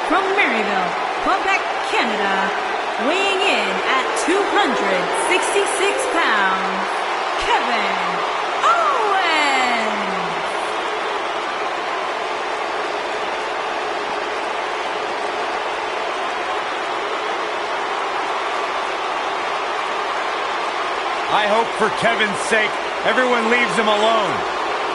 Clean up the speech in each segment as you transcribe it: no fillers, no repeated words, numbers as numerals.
from Maryville, Quebec, Canada, weighing in at 266 pounds, Kevin Owens. I hope for Kevin's sake everyone leaves him alone.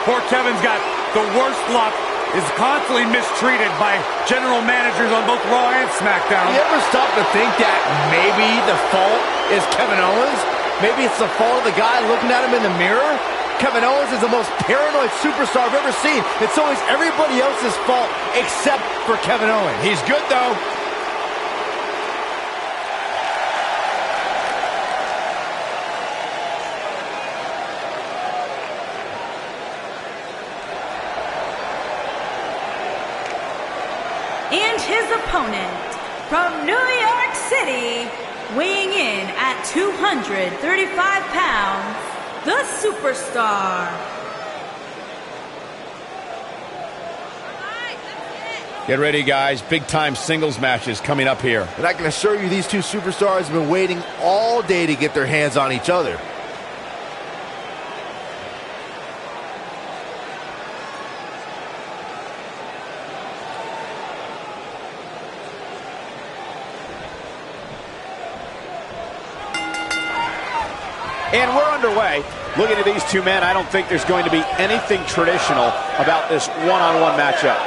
Poor Kevin's got the worst luck, is constantly mistreated by general managers on both Raw and SmackDown. You ever stop to think that maybe the fault is Kevin Owens? Maybe it's the fault of the guy looking at him in the mirror? Kevin Owens is the most paranoid superstar I've ever seen. It's always everybody else's fault except for Kevin Owens. He's good though. And his opponent, from New York City, weighing in at 235 pounds, the Superstar. Get ready, guys. Big-time singles matches coming up here. And I can assure you these two superstars have been waiting all day to get their hands on each other. And we're underway. Looking at these two men, I don't think there's going to be anything traditional about this one-on-one matchup.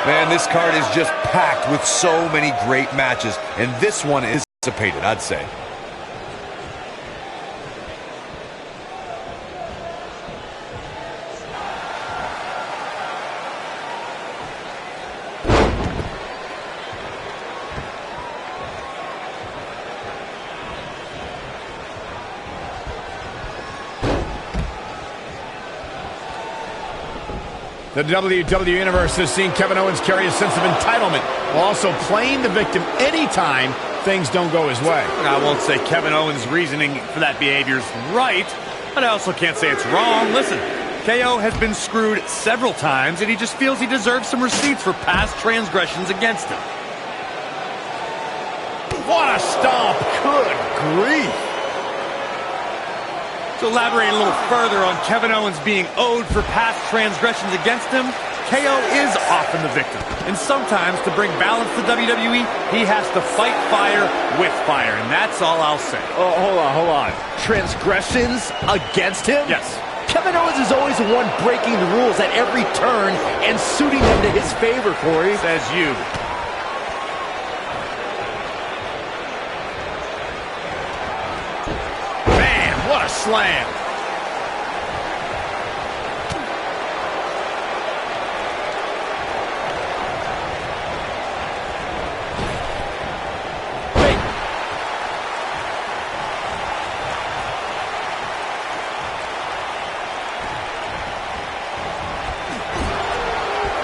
Man, this card is just packed with so many great matches, and this one is anticipated, I'd say. The WWE Universe has seen Kevin Owens carry a sense of entitlement while also playing the victim anytime things don't go his way. I won't say Kevin Owens' reasoning for that behavior is right, but I also can't say it's wrong. Listen, KO has been screwed several times, and he just feels he deserves some receipts for past transgressions against him. What a stomp! Good grief! To elaborate a little further on Kevin Owens being owed for past transgressions against him, KO is often the victim. And sometimes, to bring balance to WWE, he has to fight fire with fire. And that's all I'll say. Oh, hold on. Transgressions against him? Yes. Kevin Owens is always the one breaking the rules at every turn and suiting them to his favor, Corey. Says you. What a slam!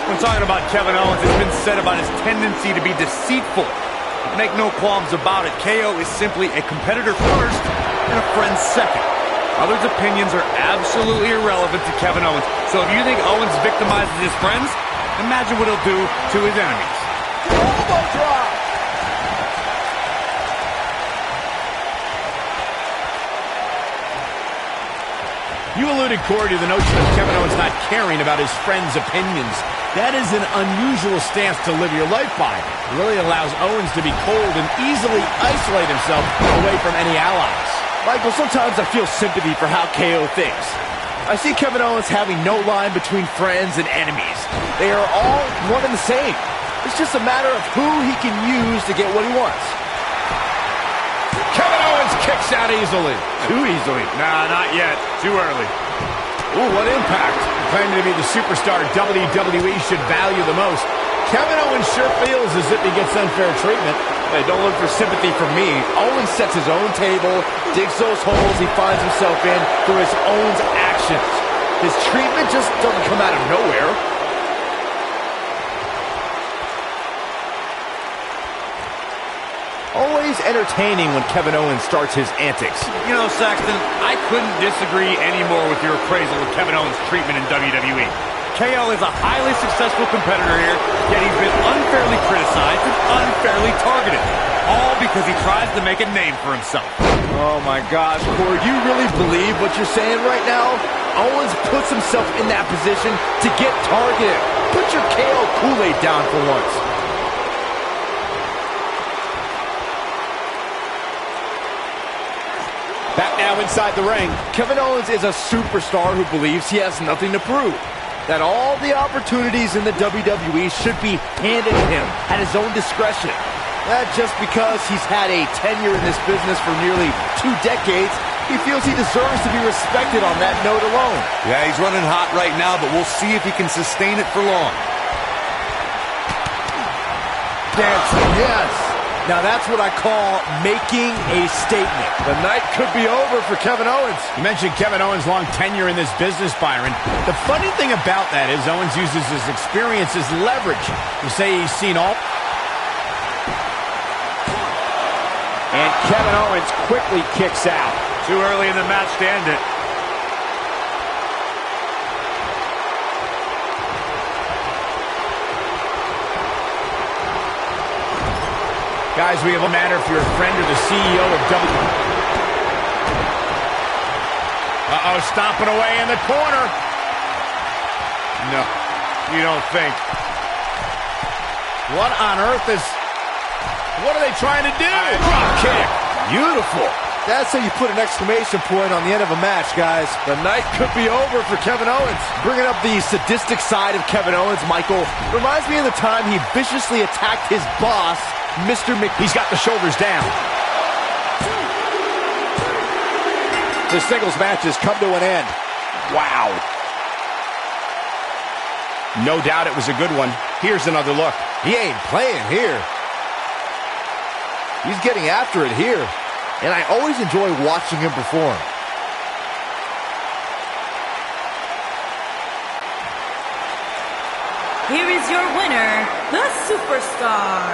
When talking about Kevin Owens, it's been said about his tendency to be deceitful. Make no qualms about it, KO is simply a competitor first and a friend second. Others' opinions are absolutely irrelevant to Kevin Owens. So if you think Owens victimizes his friends, imagine what he'll do to his enemies. Elbow drop! You alluded, Corey, to the notion of Kevin Owens not caring about his friends' opinions. That is an unusual stance to live your life by. It really allows Owens to be cold and easily isolate himself away from any allies. Michael, sometimes I feel sympathy for how KO thinks. I see Kevin Owens having no line between friends and enemies. They are all one and the same. It's just a matter of who he can use to get what he wants. Kevin Owens kicks out easily. Too easily. Nah, not yet. Too early. Ooh, what impact. Claiming to be the superstar WWE should value the most. Kevin Owens sure feels as if he gets unfair treatment. Hey, don't look for sympathy from me. Owens sets his own table, digs those holes he finds himself in through his own actions. His treatment just doesn't come out of nowhere. Always entertaining when Kevin Owens starts his antics. You know, Saxton, I couldn't disagree anymore with your appraisal of Kevin Owens' treatment in WWE. KO is a highly successful competitor here, yet he's been unfairly criticized and because he tries to make a name for himself. Oh my gosh, Corey, do you really believe what you're saying right now? Owens puts himself in that position to get targeted. Put your KO Kool-Aid down for once. Back now inside the ring. Kevin Owens is a superstar who believes he has nothing to prove. That all the opportunities in the WWE should be handed to him at his own discretion. That just because he's had a tenure in this business for nearly 2 decades, he feels he deserves to be respected on that note alone. Yeah, he's running hot right now, but we'll see if he can sustain it for long. Yes. Now that's what I call making a statement. The night could be over for Kevin Owens. You mentioned Kevin Owens' long tenure in this business, Byron. The funny thing about that is Owens uses his experience as leverage. You say he's seen all... And Kevin Owens quickly kicks out. Too early in the match to end it. Guys, we have a matter if you're a friend or the CEO of WWE. Uh-oh, stomping away in the corner. No, you don't think. What on earth is... What are they trying to do? Drop kick. Beautiful. That's how you put an exclamation point on the end of a match, guys. The night could be over for Kevin Owens. Bringing up the sadistic side of Kevin Owens, Michael, reminds me of the time he viciously attacked his boss, Mr. He's got the shoulders down. The singles match has come to an end. Wow. No doubt it was a good one. Here's another look. He ain't playing here. He's getting after it here. And I always enjoy watching him perform. Here is your winner, the Superstar.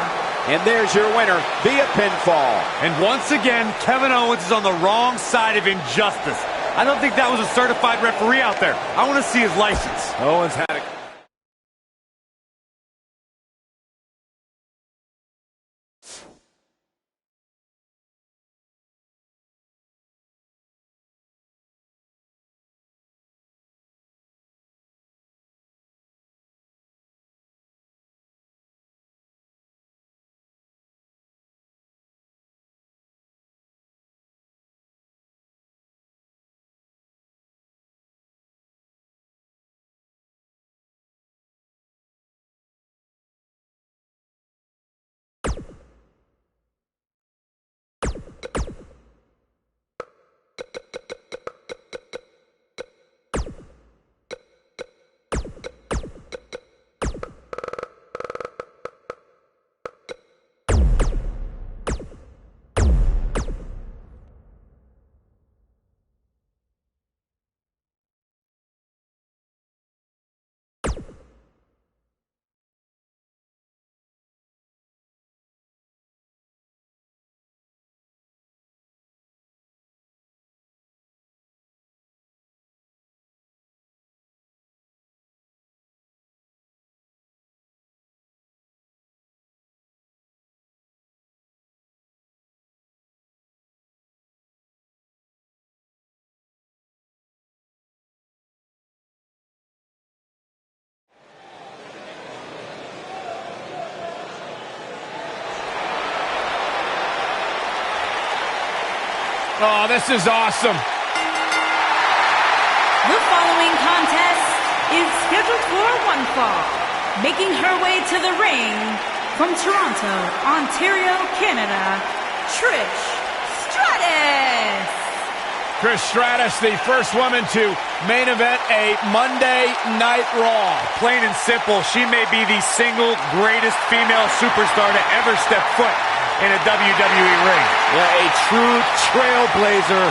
And there's your winner via pinfall. And once again, Kevin Owens is on the wrong side of injustice. I don't think that was a certified referee out there. I want to see his license. Owens had it. Oh, this is awesome. The following contest is scheduled for one fall. Making her way to the ring from Toronto, Ontario, Canada, Trish Stratus. Trish Stratus, the first woman to main event a Monday Night Raw. Plain and simple, she may be the single greatest female superstar to ever step foot in a WWE ring. Yeah, a true trailblazer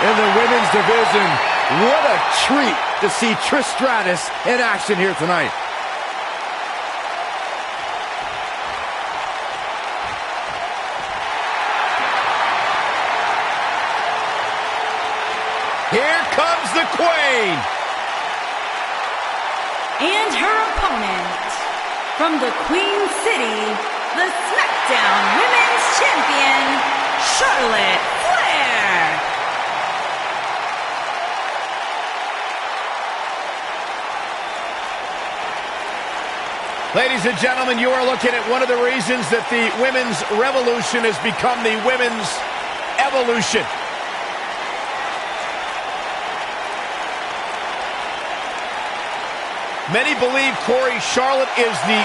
in the women's division. What a treat to see Trish Stratus in action here tonight. Here comes the Queen. And her opponent, from the Queen City, the SmackDown Women's Champion, Charlotte Flair. Ladies and gentlemen, you are looking at one of the reasons that the women's revolution has become the women's evolution. Many believe, Corey, Charlotte is the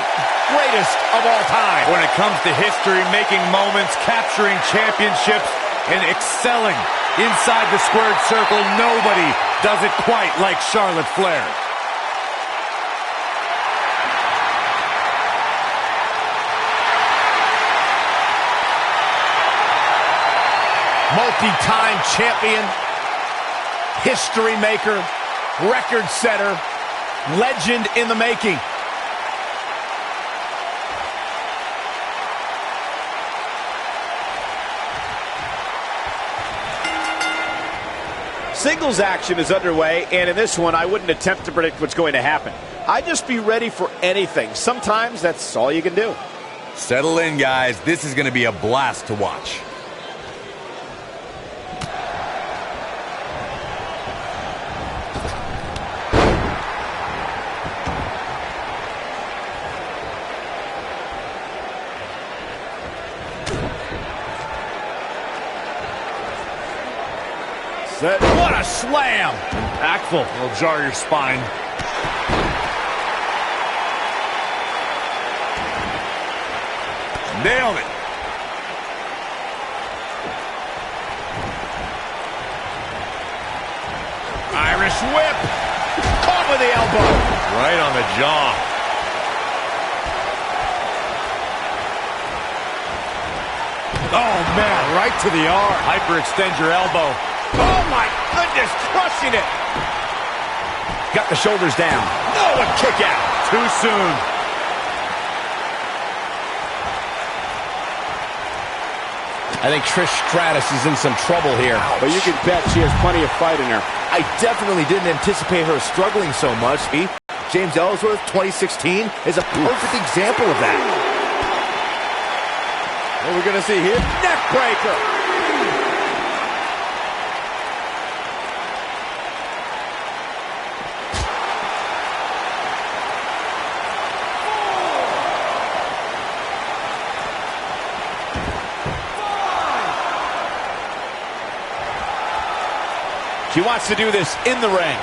greatest of all time. When it comes to history, making moments, capturing championships, and excelling inside the squared circle, nobody does it quite like Charlotte Flair. Multi-time champion, history maker, record setter, legend in the making. Singles action is underway, and in this one, I wouldn't attempt to predict what's going to happen. I'd just be ready for anything. Sometimes that's all you can do. Settle in, guys. This is going to be a blast to watch. What a slam! Impactful. It'll jar your spine. Nailed it. Irish whip. Caught with the elbow. Right on the jaw. Oh, man, right to the arm. Hyperextend your elbow. Oh, my goodness, crushing it. Got the shoulders down. Oh, a kick out. Too soon. I think Trish Stratus is in some trouble here. But you can bet she has plenty of fight in her. I definitely didn't anticipate her struggling so much. James Ellsworth, 2016, is a perfect example of that. What are we going to see here? Neck breaker. She wants to do this in the ring.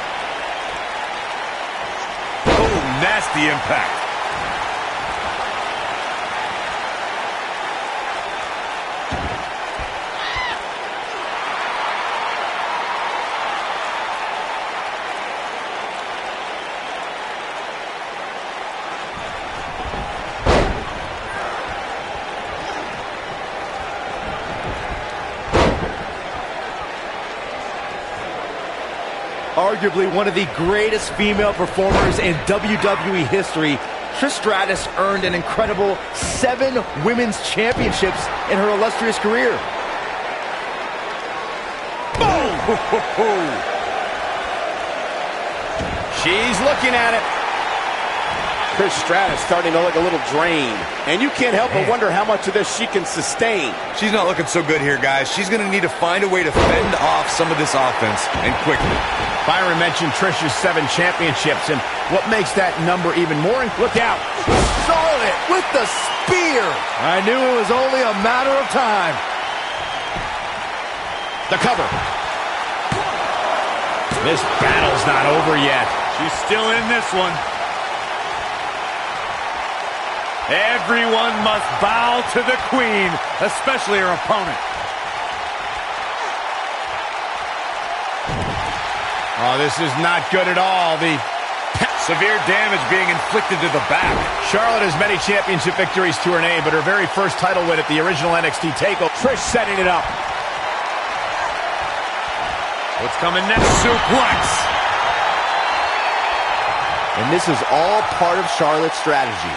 Oh, nasty impact. Arguably one of the greatest female performers in WWE history, Trish Stratus earned an incredible 7 women's championships in her illustrious career. Boom! She's looking at it. Trish Stratus starting to look a little drained. And you can't help but wonder how much of this she can sustain. She's not looking so good here, guys. She's going to need to find a way to fend off some of this offense, and quickly. Byron mentioned Trish's 7 championships, and what makes that number even more? Look out! Charlotte with the spear. I knew it was only a matter of time. The cover. This battle's not over yet. She's still in this one. Everyone must bow to the queen, especially her opponent. Oh, this is not good at all. The severe damage being inflicted to the back. Charlotte has many championship victories to her name, but her very first title win at the original NXT TakeOver. Trish setting it up. What's coming next? Suplex. And this is all part of Charlotte's strategy.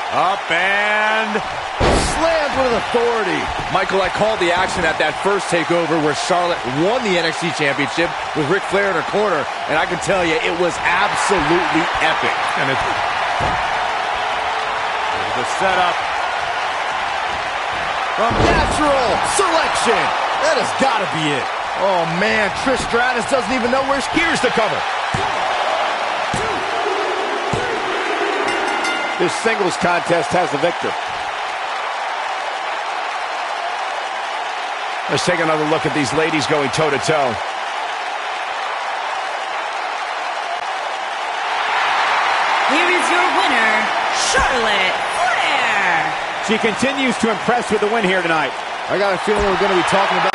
Up and slammed with authority. Michael, I called the action at that first takeover where Charlotte won the NXT Championship with Ric Flair in her corner, and I can tell you, it was absolutely epic. And it's the setup. from natural selection. That has got to be it. Oh, man, Trish Stratus doesn't even know where Here's the cover. This singles contest has the victor. Let's take another look at these ladies going toe-to-toe. Here is your winner, Charlotte Flair. She continues to impress with the win here tonight. I got a feeling we're going to be talking about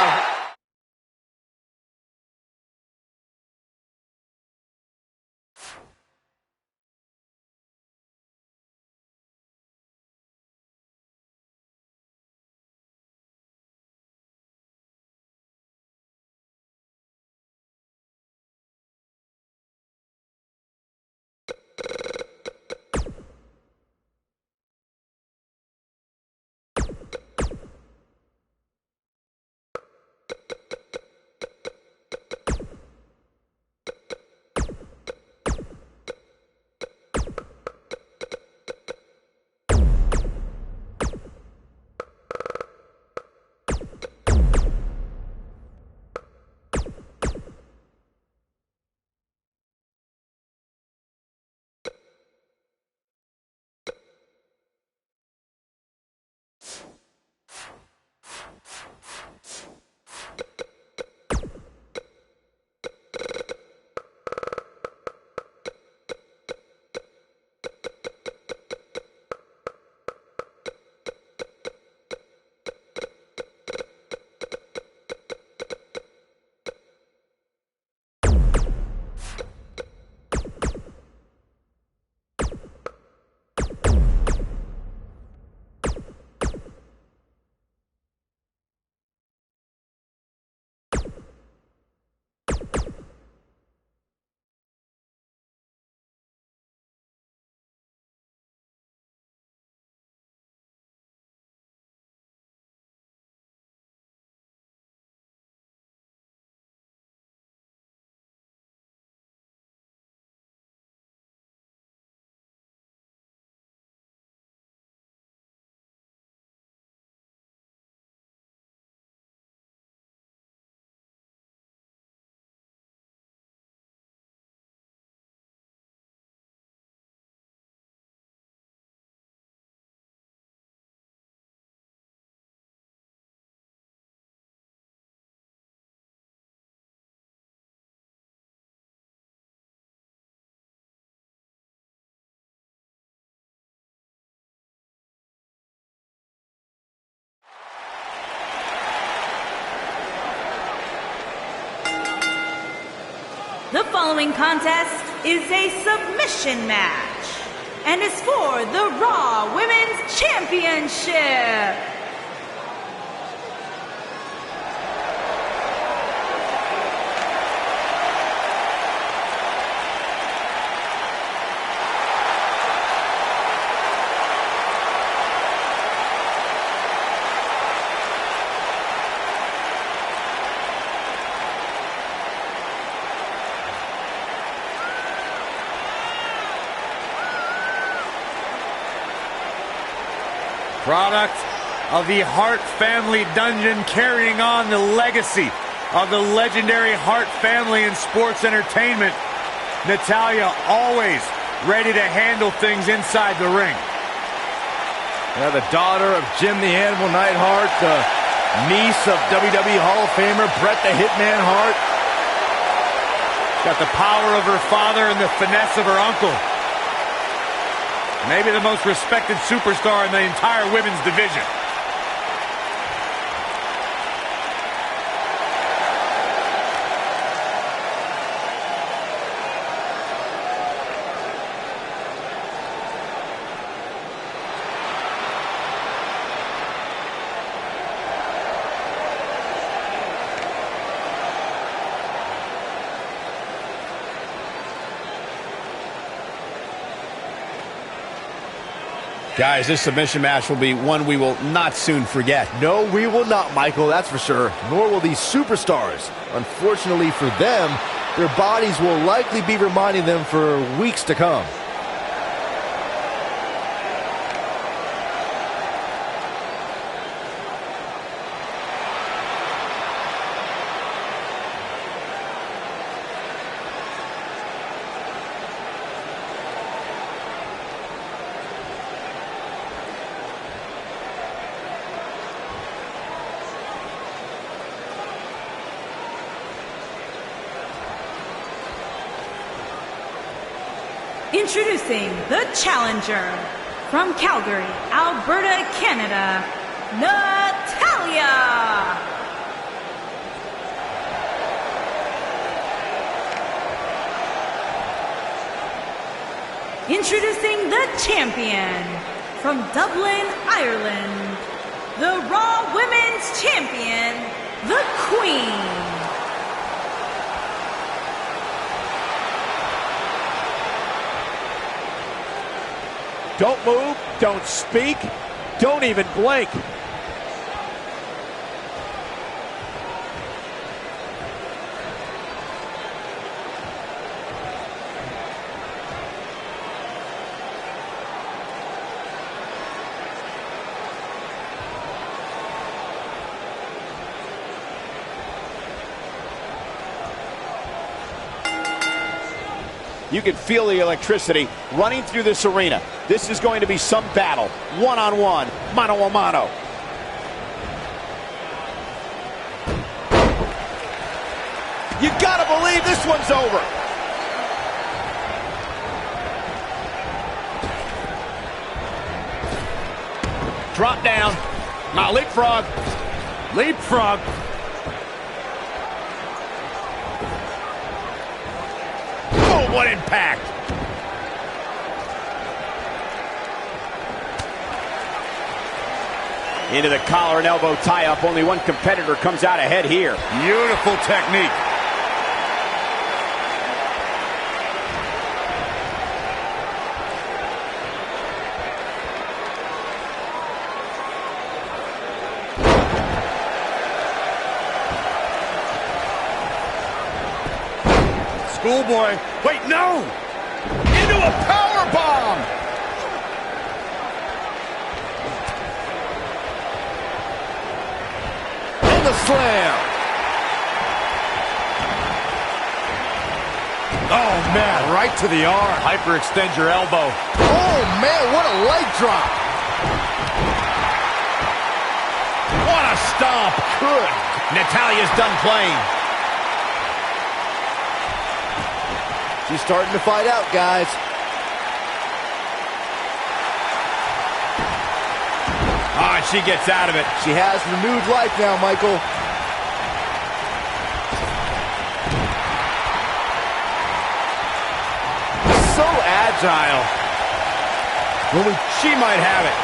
The following contest is a submission match and is for the Raw Women's Championship. Product of the Hart family dungeon, carrying on the legacy of the legendary Hart family in sports entertainment. Natalya always ready to handle things inside the ring. Yeah, the daughter of Jim the Animal Neidhart, the niece of WWE Hall of Famer Bret the Hitman Hart. Got the power of her father and the finesse of her uncle. Maybe the most respected superstar in the entire women's division. Guys, this submission match will be one we will not soon forget. No, we will not, Michael, that's for sure. Nor will these superstars. Unfortunately for them, their bodies will likely be reminding them for weeks to come. Introducing the challenger from Calgary, Alberta, Canada, Natalya. Introducing the champion from Dublin, Ireland, the Raw Women's Champion, the Queen. Don't move, don't speak, don't even blink. You can feel the electricity running through this arena. This is going to be some battle. One-on-one, mano-a-mano. You gotta believe this one's over. Drop down. Now leapfrog. Leapfrog. Oh, what impact. Into the collar and elbow tie-up. Only one competitor comes out ahead here. Beautiful technique. Schoolboy. Wait, no! Into a power bomb. The slam. Oh, man, right to the arm. Hyperextend your elbow. Oh, man, what a leg drop. What a stomp. Good. Natalya's done playing. She's starting to fight out, guys. Ah, she gets out of it. She has renewed life now, Michael. So agile. She might have it.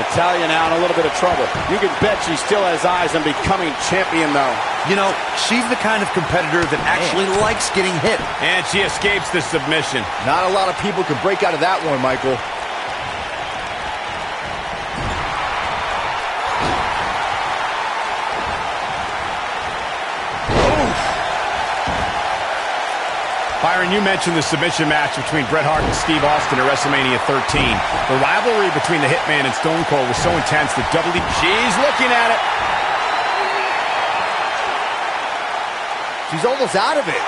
Natalya now in a little bit of trouble. You can bet she still has eyes on becoming champion, though. You know, she's the kind of competitor that actually likes getting hit. And she escapes the submission. Not a lot of people can break out of that one, Michael. Byron, you mentioned the submission match between Bret Hart and Steve Austin at WrestleMania 13. The rivalry between the Hitman and Stone Cold was so intense that she's looking at it. She's almost out of it.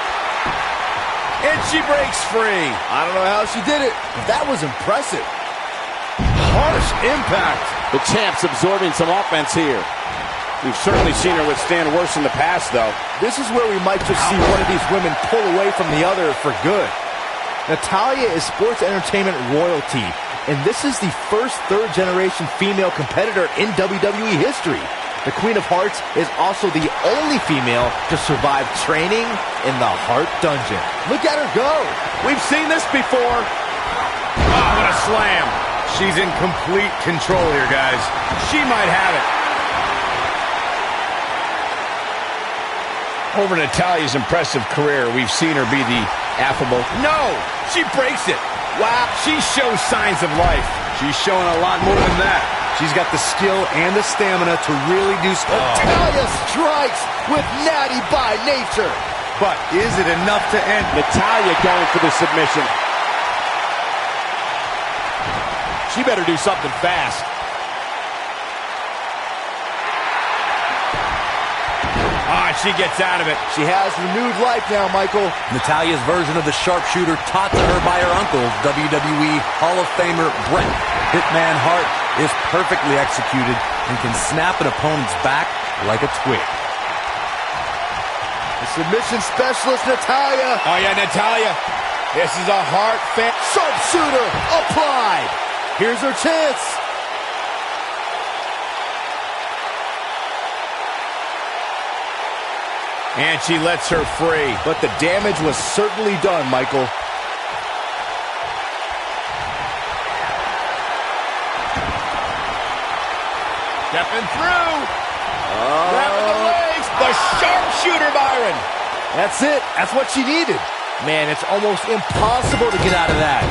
And she breaks free. I don't know how she did it, but that was impressive. Harsh impact. The champ's absorbing some offense here. We've certainly seen her withstand worse in the past, though. This is where we might just see one of these women pull away from the other for good. Natalya is sports entertainment royalty, and this is the first third-generation female competitor in WWE history. The Queen of Hearts is also the only female to survive training in the Heart Dungeon. Look at her go. We've seen this before. Oh, what a slam. She's in complete control here, guys. She might have it. Over Natalya's impressive career, we've seen her be the affable. No! She breaks it! Wow, she shows signs of life. She's showing a lot more than that. She's got the skill and the stamina to really do stuff. Natalya strikes with natty by nature. But is it enough to end? Natalya going for the submission. She better do something fast. Ah, she gets out of it. She has renewed life now, Michael. Natalya's version of the sharpshooter taught to her by her uncle, WWE Hall of Famer Bret Hitman Hart, is perfectly executed and can snap an opponent's back like a twig. The submission specialist, Natalya. Oh, yeah, Natalya. This is a heart-felt sharpshooter applied. Here's her chance. And she lets her free. But the damage was certainly done, Michael. Stepping through. Grabbing the legs. The sharpshooter, Byron. That's it. That's what she needed. Man, it's almost impossible to get out of that.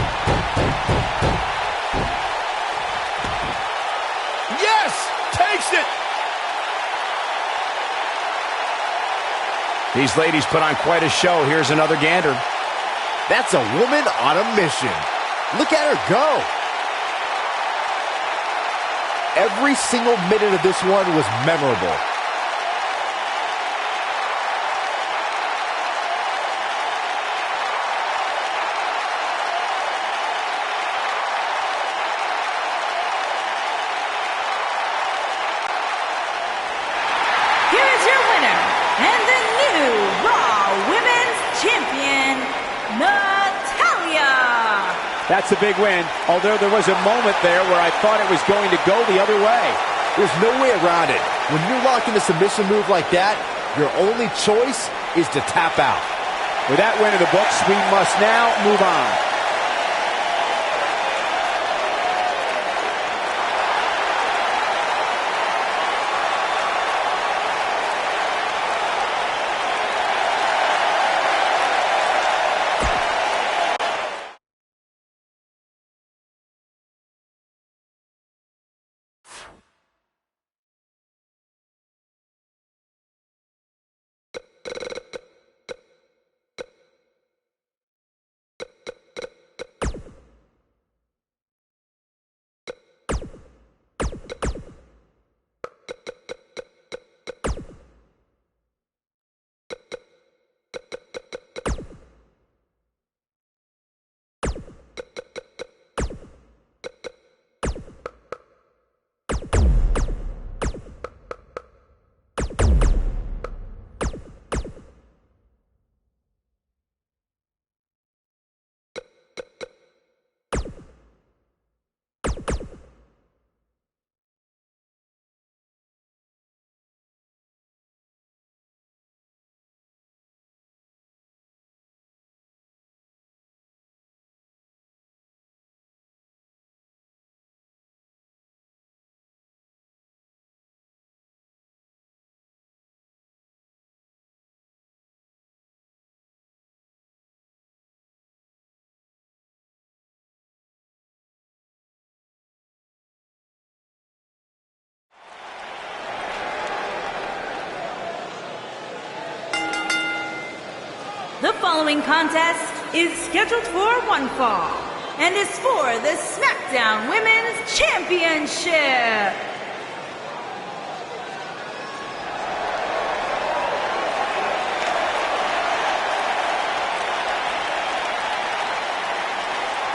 Yes! Takes it! These ladies put on quite a show. Here's another gander. That's a woman on a mission. Look at her go. Every single minute of this one was memorable. Here is your winner, and the new Raw Women's Champion, Natalya. That's a big win, although there was a moment there where I thought it was going to go the other way. There's no way around it. When you're locked in a submission move like that, your only choice is to tap out. With that win in the books, we must now move on. The following contest is scheduled for one fall and is for the SmackDown Women's Championship.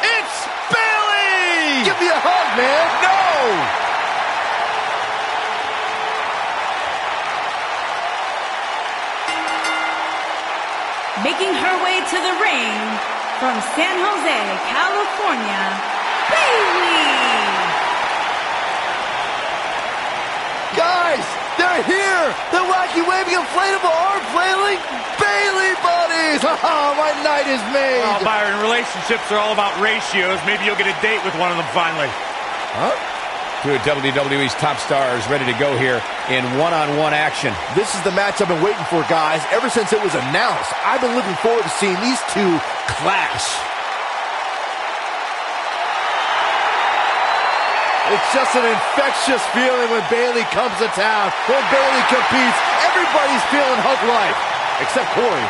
It's Bayley! Give me a hug, man. No! Making her way to the ring from San Jose, California, Bayley. Guys, they're here. The wacky waving inflatable arm flailing Bayley buddies. My night is made. Oh, Byron, relationships are all about ratios. Maybe you'll get a date with one of them finally. Huh? Two of WWE's top stars ready to go here in one-on-one action. This is the match I've been waiting for, guys. Ever since it was announced, I've been looking forward to seeing these two clash. It's just an infectious feeling when Bayley comes to town. When Bayley competes, everybody's feeling Hulk-like, except Corey.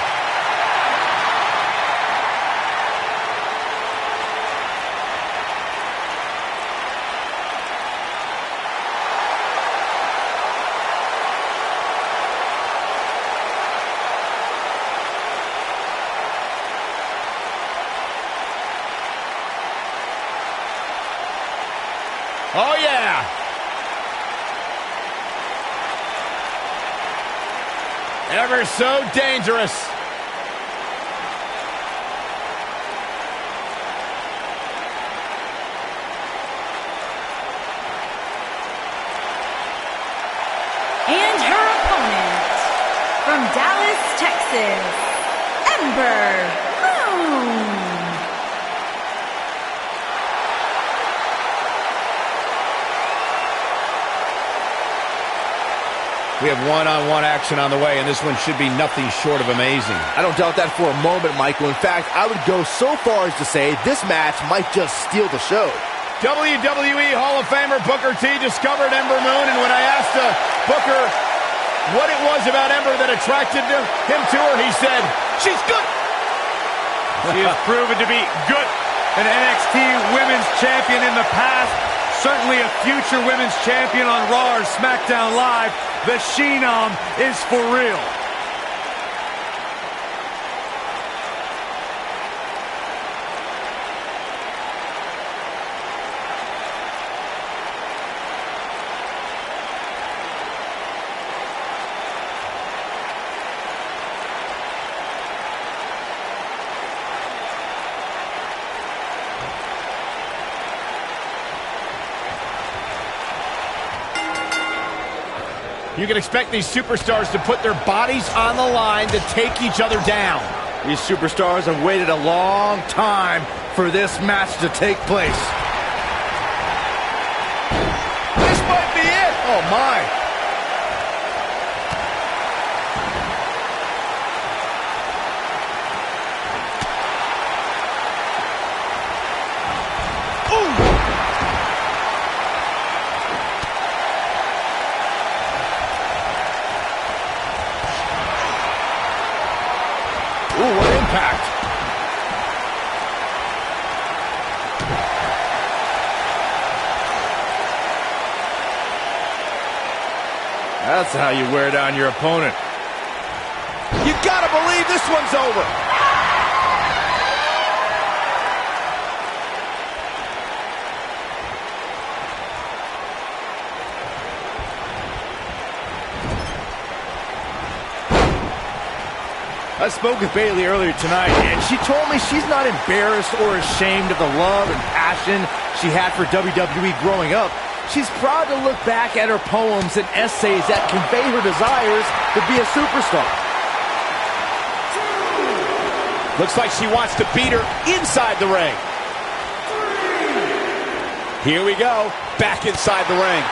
Oh, yeah! Ever so dangerous. versus Ember Moon. We have one-on-one action on the way, and this one should be nothing short of amazing. I don't doubt that for a moment, Michael. In fact, I would go so far as to say this match might just steal the show. WWE Hall of Famer Booker T discovered Ember Moon, and when I asked Booker what it was about Ember that attracted him to her, he said, "She's good." She has proven to be good. An NXT Women's Champion in the past. Certainly a future Women's Champion on Raw or SmackDown Live. The Phenom is for real. You can expect these superstars to put their bodies on the line to take each other down. These superstars have waited a long time for this match to take place. This might be it. Oh, my. Ooh, what impact. That's how you wear down your opponent. You gotta believe this one's over. I spoke with Bayley earlier tonight, and she told me she's not embarrassed or ashamed of the love and passion she had for WWE growing up. She's proud to look back at her poems and essays that convey her desires to be a superstar. Looks like she wants to beat her inside the ring. Here we go, back inside the ring.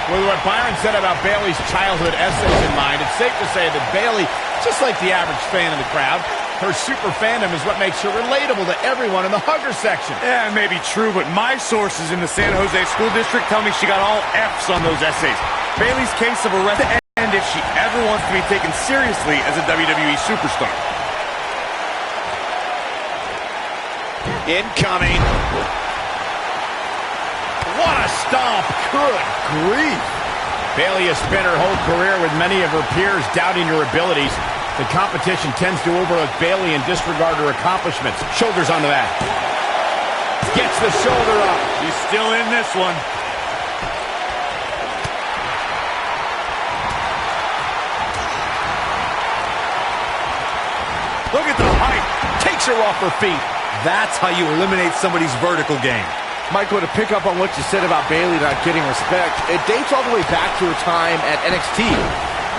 With what Byron said about Bayley's childhood essays in mind, it's safe to say that Bayley, just like the average fan in the crowd, her super fandom is what makes her relatable to everyone in the hugger section. Yeah, it may be true, but my sources in the San Jose School District tell me she got all F's on those essays. Bayley's case of arrest to end if she ever wants to be taken seriously as a WWE superstar. Incoming. What a stomp! Good grief! Bayley has spent her whole career with many of her peers doubting her abilities. The competition tends to overlook Bayley and disregard her accomplishments. Shoulders onto that. Gets the shoulder up. She's still in this one. Look at the height. Takes her off her feet. That's how you eliminate somebody's vertical game. Michael, to pick up on what you said about Bayley not getting respect, it dates all the way back to her time at NXT.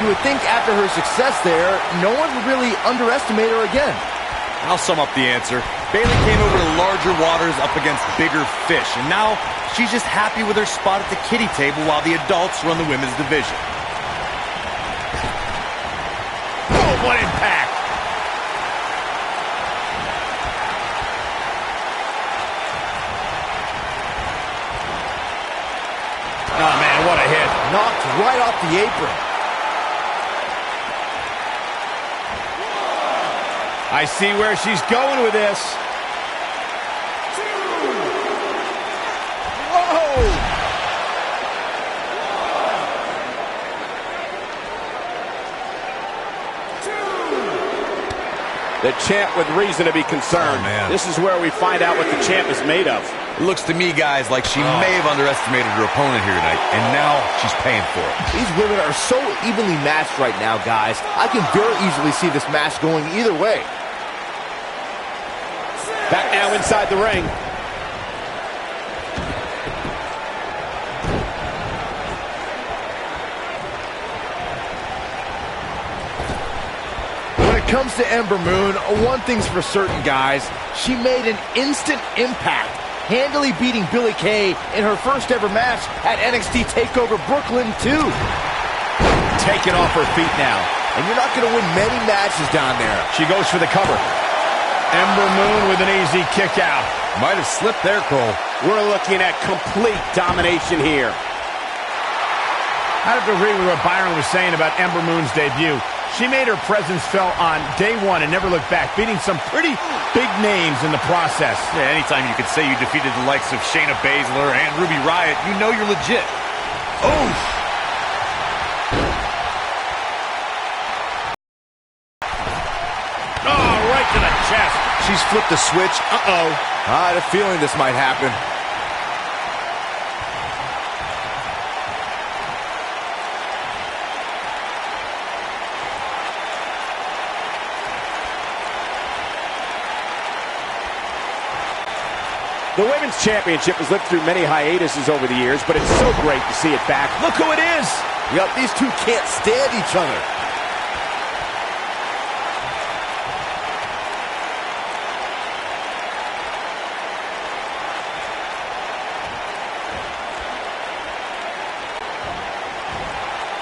You would think after her success there, no one would really underestimate her again. I'll sum up the answer. Bayley came over to larger waters up against bigger fish, and now she's just happy with her spot at the kiddie table while the adults run the women's division. Oh, what impact! Oh, man, what a hit. Knocked right off the apron. I see where she's going with this. Whoa! The champ with reason to be concerned. Oh, man. This is where we find out what the champ is made of. It looks to me, guys, like she may have underestimated her opponent here tonight, and now she's paying for it. These women are so evenly matched right now, guys. I can very easily see this match going either way. Back now inside the ring. comes to Ember Moon, one thing's for certain, guys. She made an instant impact, handily beating Billie Kay in her first ever match at NXT TakeOver Brooklyn 2. Taken off her feet now. And you're not going to win many matches down there. She goes for the cover. Ember Moon with an easy kick out. Might have slipped there, Cole. We're looking at complete domination here. I have to agree with what Byron was saying about Ember Moon's debut. She made her presence felt on day one and never looked back, beating some pretty big names in the process. Yeah, anytime you can say you defeated the likes of Shayna Baszler and Ruby Riott, you know you're legit. Oh! Oh, right to the chest. She's flipped the switch. Uh-oh. I had a feeling this might happen. The Women's Championship has lived through many hiatuses over the years, but it's so great to see it back. Look who it is! Yep, these two can't stand each other.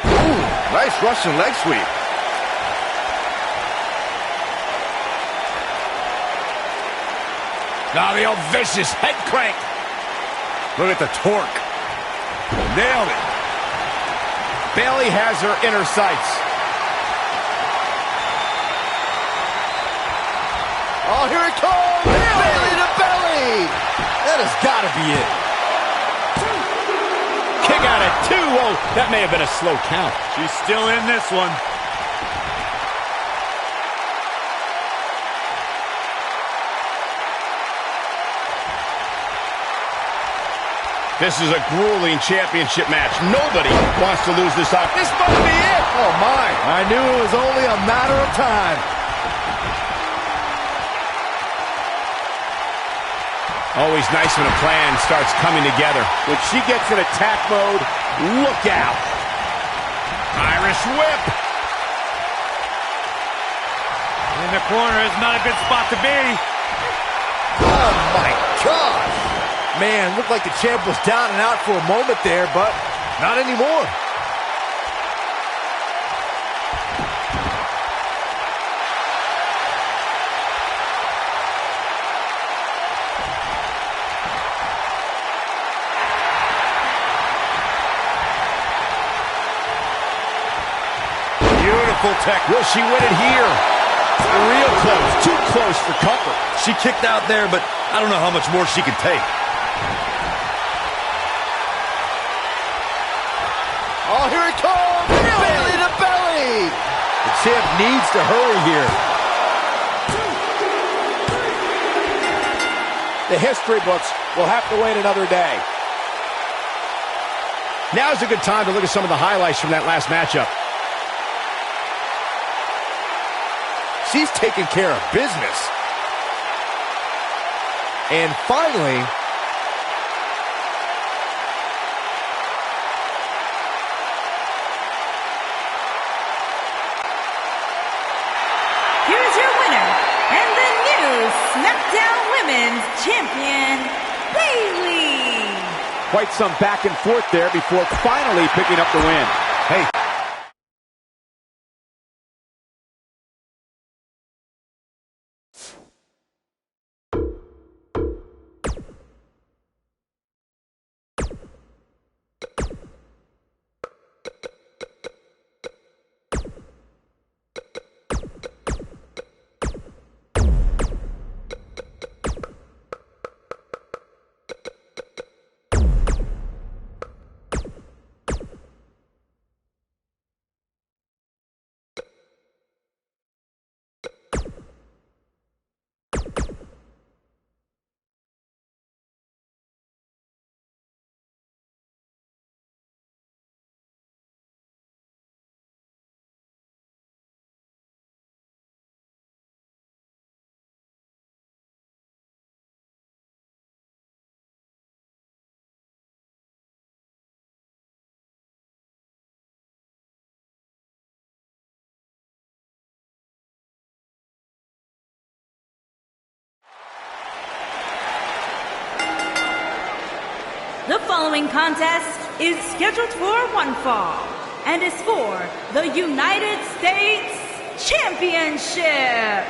Ooh, nice Russian leg sweep. Now the old vicious head crank. Look at the torque. Nailed it. Bayley has her inner sights. Oh, here it comes! Belly to belly! That has got to be it. Kick out at 2. Whoa, that may have been a slow count. She's still in this one. This is a grueling championship match. Nobody wants to lose this up. This must be it. Oh, my. I knew it was only a matter of time. Always nice when a plan starts coming together. When she gets in attack mode, look out. Irish whip. In the corner is not a good spot to be. Oh, my gosh. Man, looked like the champ was down and out for a moment there, but not anymore. Beautiful tech. Will she win it here? Real close. Too close for comfort. She kicked out there, but I don't know how much more she can take. Oh, here it comes! Belly to belly! The champ needs to hurry here. The history books will have to wait another day. Now's a good time to look at some of the highlights from that last matchup. She's taking care of business. And finally, Here's your winner, and the new SmackDown Women's Champion, Bayley. Quite some back and forth there before finally picking up the win. Hey, The following contest is scheduled for one fall and is for the United States Championship.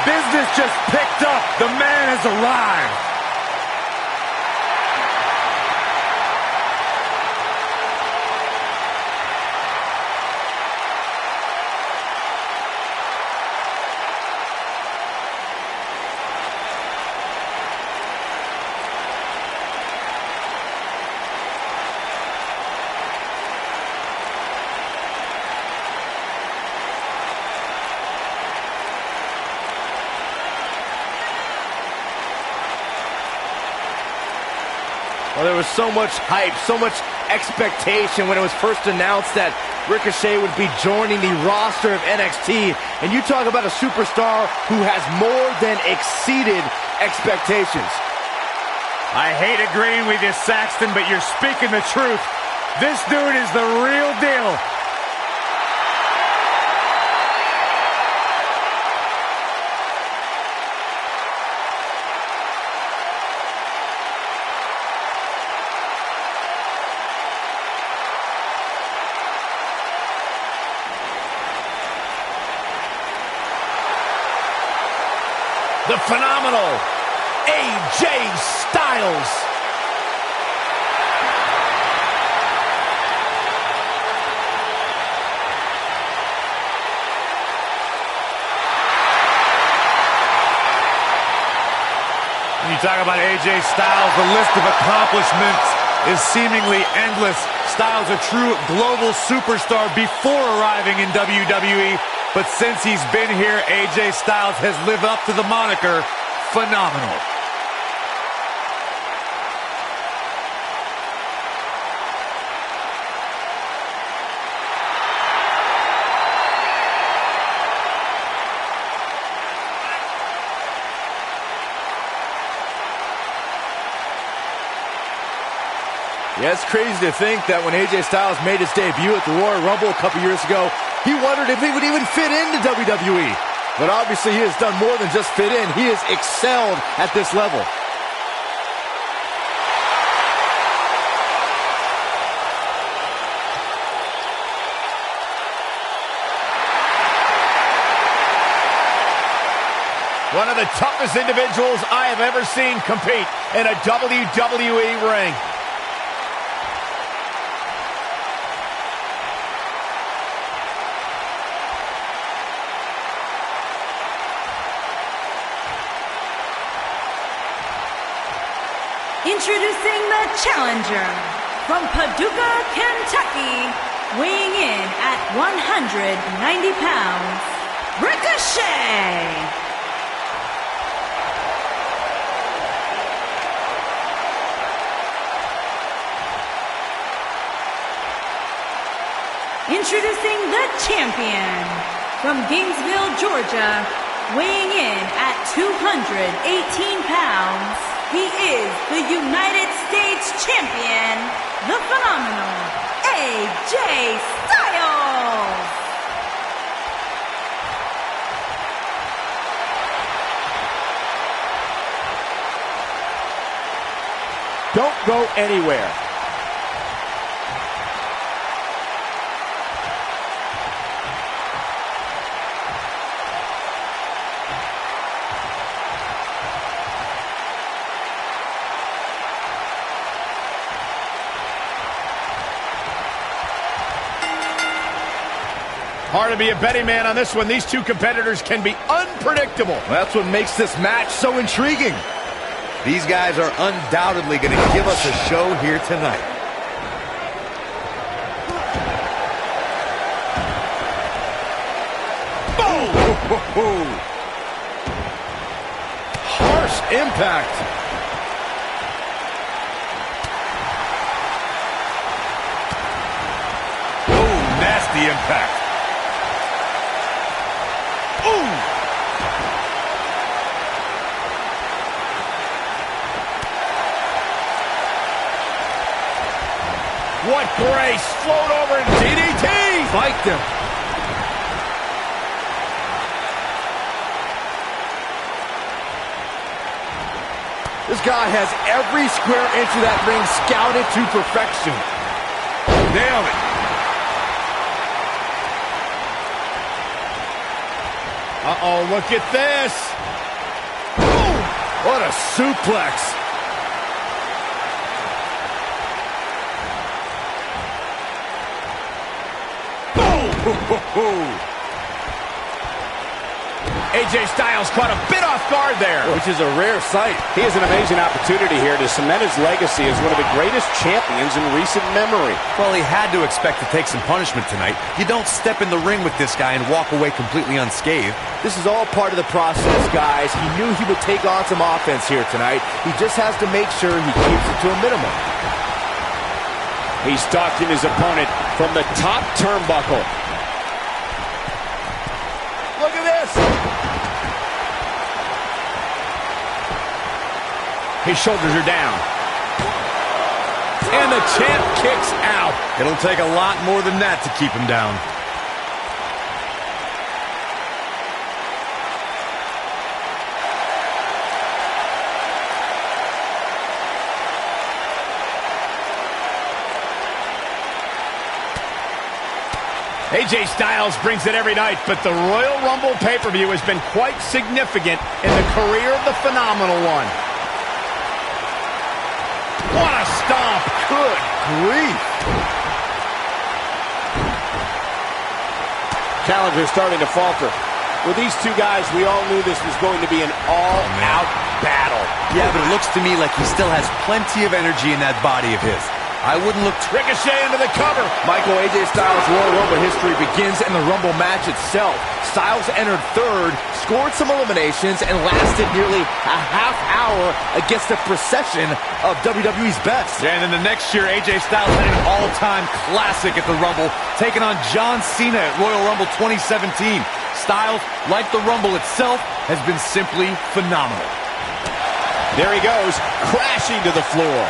Business just picked up. The man has arrived. Well, there was so much hype, so much expectation when it was first announced that Ricochet would be joining the roster of NXT. And you talk about a superstar who has more than exceeded expectations. I hate agreeing with you, Saxton, but you're speaking the truth. This dude is the real deal. The phenomenal AJ Styles. When you talk about AJ Styles, the list of accomplishments is seemingly endless. Styles a true global superstar before arriving in WWE. But since he's been here, AJ Styles has lived up to the moniker, phenomenal. Yeah, it's crazy to think that when AJ Styles made his debut at the Royal Rumble a couple years ago, he wondered if he would even fit into WWE. But obviously he has done more than just fit in. He has excelled at this level. One of the toughest individuals I have ever seen compete in a WWE ring. Introducing the challenger from Paducah, Kentucky, weighing in at 190 pounds, Ricochet. Introducing the champion from Gainesville, Georgia, weighing in at 218 pounds, he is the United States Champion, the phenomenal AJ Styles. Don't go anywhere. Hard to be a betting man on this one. These two competitors can be unpredictable. Well, that's what makes this match so intriguing. These guys are undoubtedly going to give us a show here tonight. Boom! Harsh impact. Oh, nasty impact. What grace! Float over and DDT! spiked him. This guy has every square inch of that ring scouted to perfection. Nailed it. Uh-oh, look at this. Boom! What a suplex. Boom! AJ Styles caught a bit off guard there. Which is a rare sight. He has an amazing opportunity here to cement his legacy as one of the greatest champions in recent memory. Well, he had to expect to take some punishment tonight. You don't step in the ring with this guy and walk away completely unscathed. This is all part of the process, guys. He knew he would take on some offense here tonight. He just has to make sure he keeps it to a minimum. He's stalking his opponent from the top turnbuckle. Look at this. His shoulders are down. And the champ kicks out. It'll take a lot more than that to keep him down. AJ Styles brings it every night, but the Royal Rumble pay-per-view has been quite significant in the career of the Phenomenal One. What a stomp! Good grief. Challenger's starting to falter. With these two guys, we all knew this was going to be an all-out battle. Yeah, but it looks to me like he still has plenty of energy in that body of his. I wouldn't look... Ricochet into the cover. Michael, AJ Styles' Royal Rumble history begins in the Rumble match itself. Styles entered third, scored some eliminations, and lasted nearly a half hour against a procession of WWE's best. And then the next year, AJ Styles had an all-time classic at the Rumble, taking on John Cena at Royal Rumble 2017. Styles, like the Rumble itself, has been simply phenomenal. There he goes, crashing to the floor.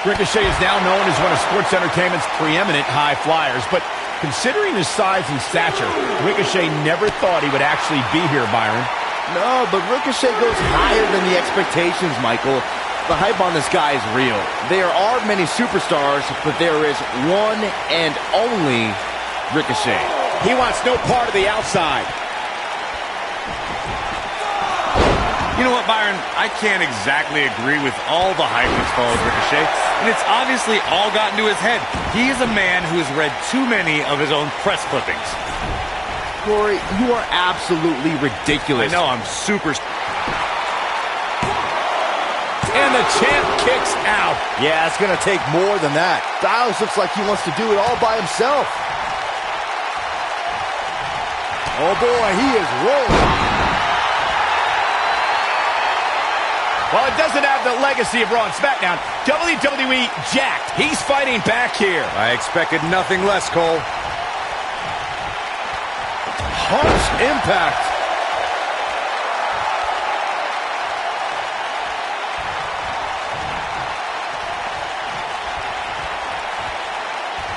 Ricochet is now known as one of sports entertainment's preeminent high flyers, but considering his size and stature, Ricochet never thought he would actually be here, Byron. No, but Ricochet goes higher than the expectations, Michael. The hype on this guy is real. There are many superstars, but there is one and only Ricochet. He wants no part of the outside. You know what, Byron? I can't exactly agree with all the hype that's followed Ricochet, and it's obviously all gotten to his head. He is a man who has read too many of his own press clippings. Corey, you are absolutely ridiculous. I know, I'm super... And the champ kicks out. Yeah, it's going to take more than that. Styles looks like he wants to do it all by himself. Oh boy, he is rolling. While it doesn't have the legacy of Raw and SmackDown, WWE jacked. He's fighting back here. I expected nothing less, Cole. Harsh impact.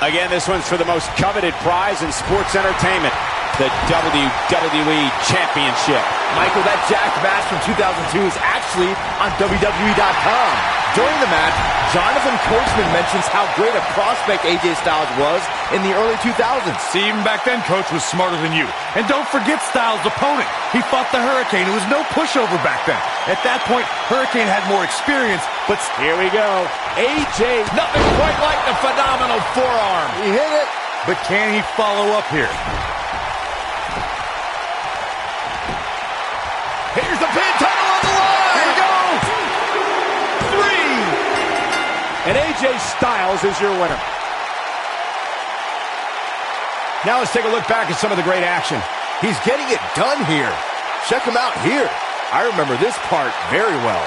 Again, this one's for the most coveted prize in sports entertainment, the WWE Championship. Michael, that jacked match from 2002 is actually on WWE.com. During the match, Jonathan Coachman mentions how great a prospect AJ Styles was in the early 2000s. See, even back then, Coach was smarter than you. And don't forget Styles' opponent. He fought the Hurricane. It was no pushover back then. At that point, Hurricane had more experience, but... Here we go. AJ, nothing quite like the phenomenal forearm. He hit it. But can he follow up here? Here's the pin, title on the line. Here we go. 3. And AJ Styles is your winner. Now let's take a look back at some of the great action. He's getting it done here. Check him out here. I remember this part very well.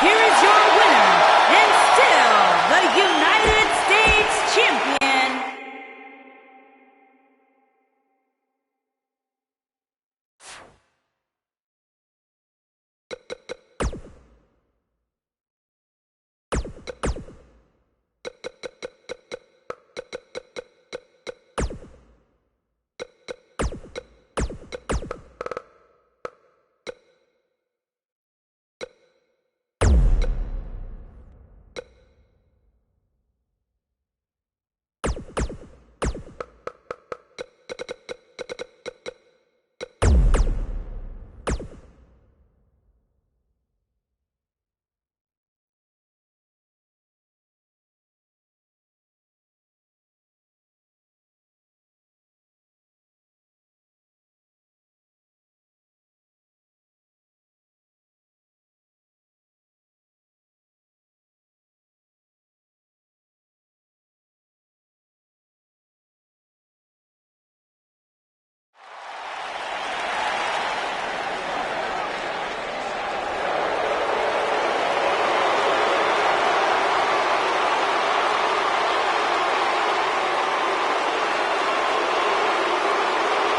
Here is your winner, and still the United States Champion,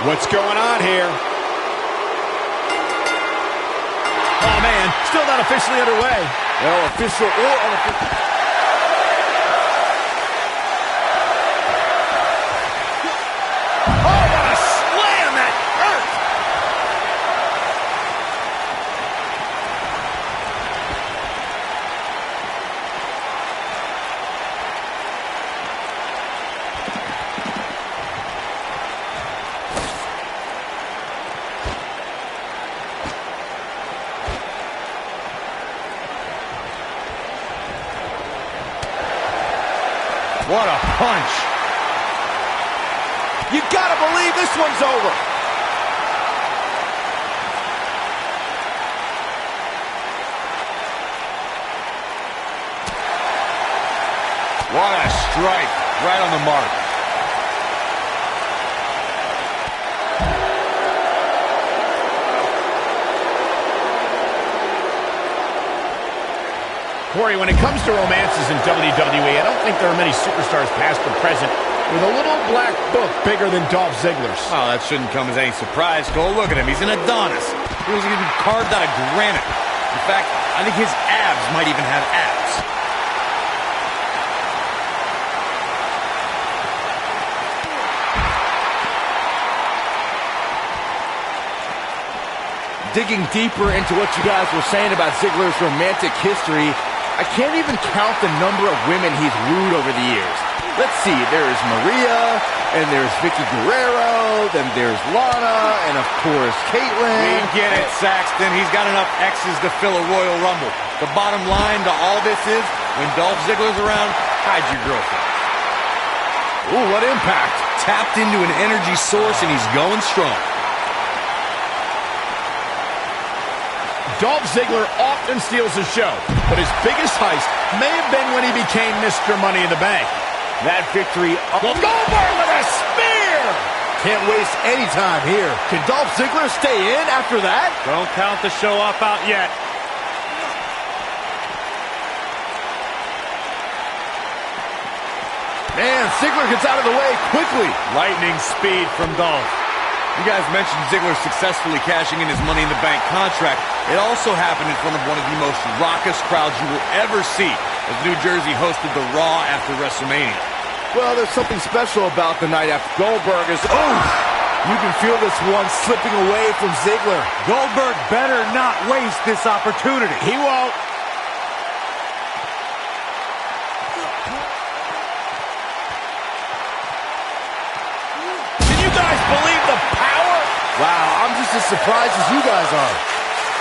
What's going on here? Oh, man, still not officially underway. Well, official or unofficial. Oh, what a slam! That hurt! What a punch. You gotta believe this one's over. What a strike. Right on the mark. Corey, when it comes to romances in WWE, I don't think there are many superstars past or present with a little black book bigger than Dolph Ziggler's. Oh, that shouldn't come as any surprise, Cole. Look at him. He's an Adonis. He was even carved out of granite. In fact, I think his abs might even have abs. Digging deeper into what you guys were saying about Ziggler's romantic history, I can't even count the number of women he's wooed over the years. Let's see, there's Maria, and there's Vicky Guerrero, then there's Lana, and of course, Caitlyn. We get it, Saxton. He's got enough X's to fill a Royal Rumble. The bottom line to all this is, when Dolph Ziggler's around, hide your girlfriend. Ooh, what impact. Tapped into an energy source, and he's going strong. Dolph Ziggler often steals the show, but his biggest heist may have been when he became Mr. Money in the Bank. That victory. Goldberg with a spear! Can't waste any time here. Can Dolph Ziggler stay in after that? Don't count the show off out yet. Man, Ziggler gets out of the way quickly. Lightning speed from Dolph. You guys mentioned Ziggler successfully cashing in his Money in the Bank contract. It also happened in front of one of the most raucous crowds you will ever see as New Jersey hosted the Raw after WrestleMania. Well, there's something special about the night after Goldberg is, you can feel this one slipping away from Ziggler. Goldberg better not waste this opportunity. He won't. Can you guys believe the power? Wow, I'm just as surprised as you guys are.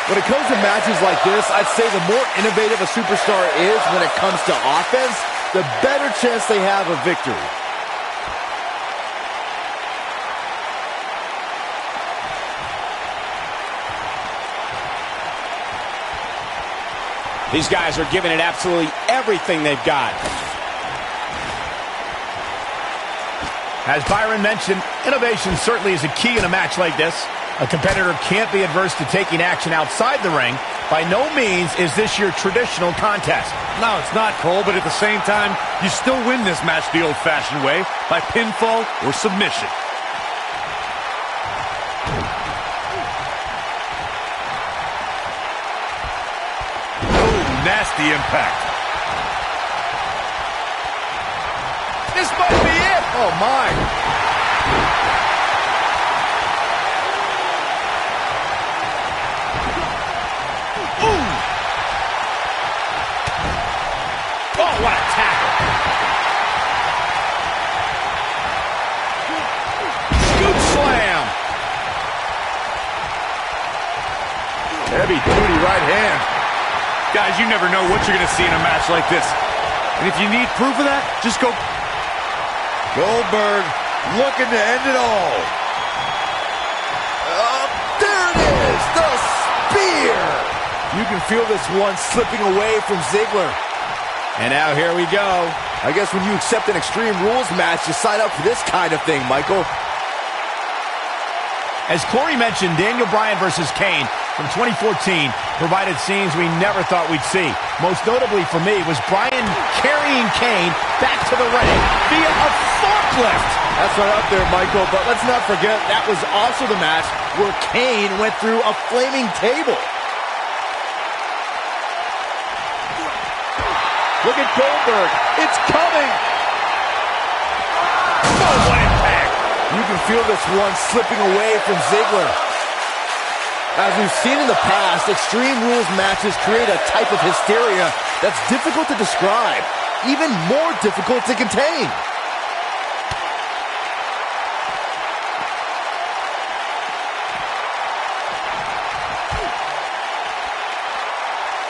When it comes to matches like this, I'd say the more innovative a superstar is when it comes to offense, the better chance they have of victory. These guys are giving it absolutely everything they've got. As Byron mentioned, innovation certainly is a key in a match like this. A competitor can't be adverse to taking action outside the ring. By no means is this your traditional contest. No, it's not, Cole, but at the same time, you still win this match the old-fashioned way, by pinfall or submission. Oh, nasty impact. This might be it. Oh, my. Oh, what a tackle. Scoop slam. Heavy duty right hand. Guys, you never know what you're going to see in a match like this. And if you need proof of that, just go. Goldberg looking to end it all. There it is, the spear. You can feel this one slipping away from Ziggler. And now here we go. I guess when you accept an Extreme Rules match, you sign up for this kind of thing, Michael. As Corey mentioned, Daniel Bryan versus Kane from 2014 provided scenes we never thought we'd see. Most notably for me was Bryan carrying Kane back to the ring via a forklift. That's right up there, Michael, but let's not forget that was also the match where Kane went through a flaming table. Look at Goldberg. It's coming. Oh, what impact. You can feel this one slipping away from Ziggler. As we've seen in the past, Extreme Rules matches create a type of hysteria that's difficult to describe, even more difficult to contain.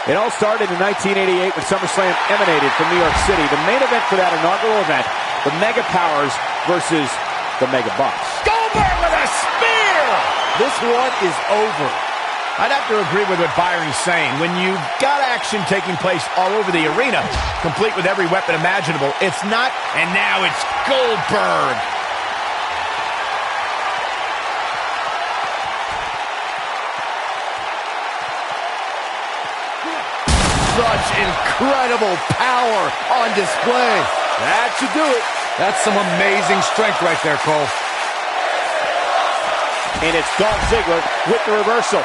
It all started in 1988 when SummerSlam emanated from New York City. The main event for that inaugural event, the Mega Powers versus the Mega Bucks. Goldberg with a spear! This one is over. I'd have to agree with what Byron's saying. When you've got action taking place all over the arena, complete with every weapon imaginable, it's not, and now it's Goldberg. Such incredible power on display. That should do it. That's some amazing strength right there, Cole. And it's Dolph Ziggler with the reversal.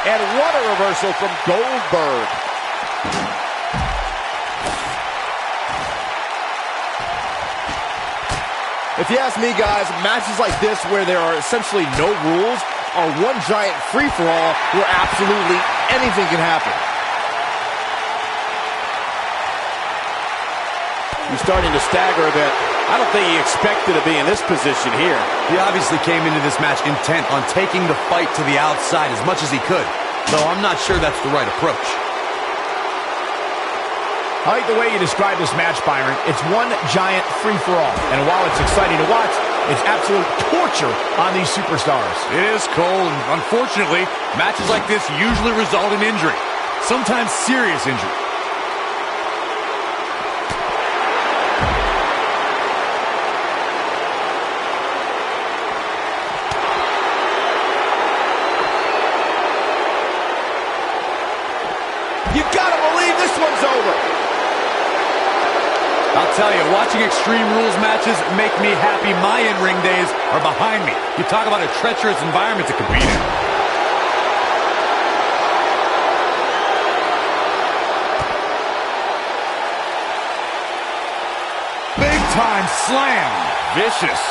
And what a reversal from Goldberg. If you ask me, guys, matches like this where there are essentially no rules are one giant free-for-all where absolutely anything can happen. He's starting to stagger a bit. I don't think he expected to be in this position here. He obviously came into this match intent on taking the fight to the outside as much as he could, though I'm not sure that's the right approach. I like the way you describe this match, Byron. It's one giant free-for-all. And while it's exciting to watch, it's absolute torture on these superstars. It is, Cole, and unfortunately, matches like this usually result in injury, sometimes serious injury. You gotta believe this one's over. I'll tell you, watching Extreme Rules matches make me happy my in-ring days are behind me. You talk about a treacherous environment to compete in. Big time slam. Vicious.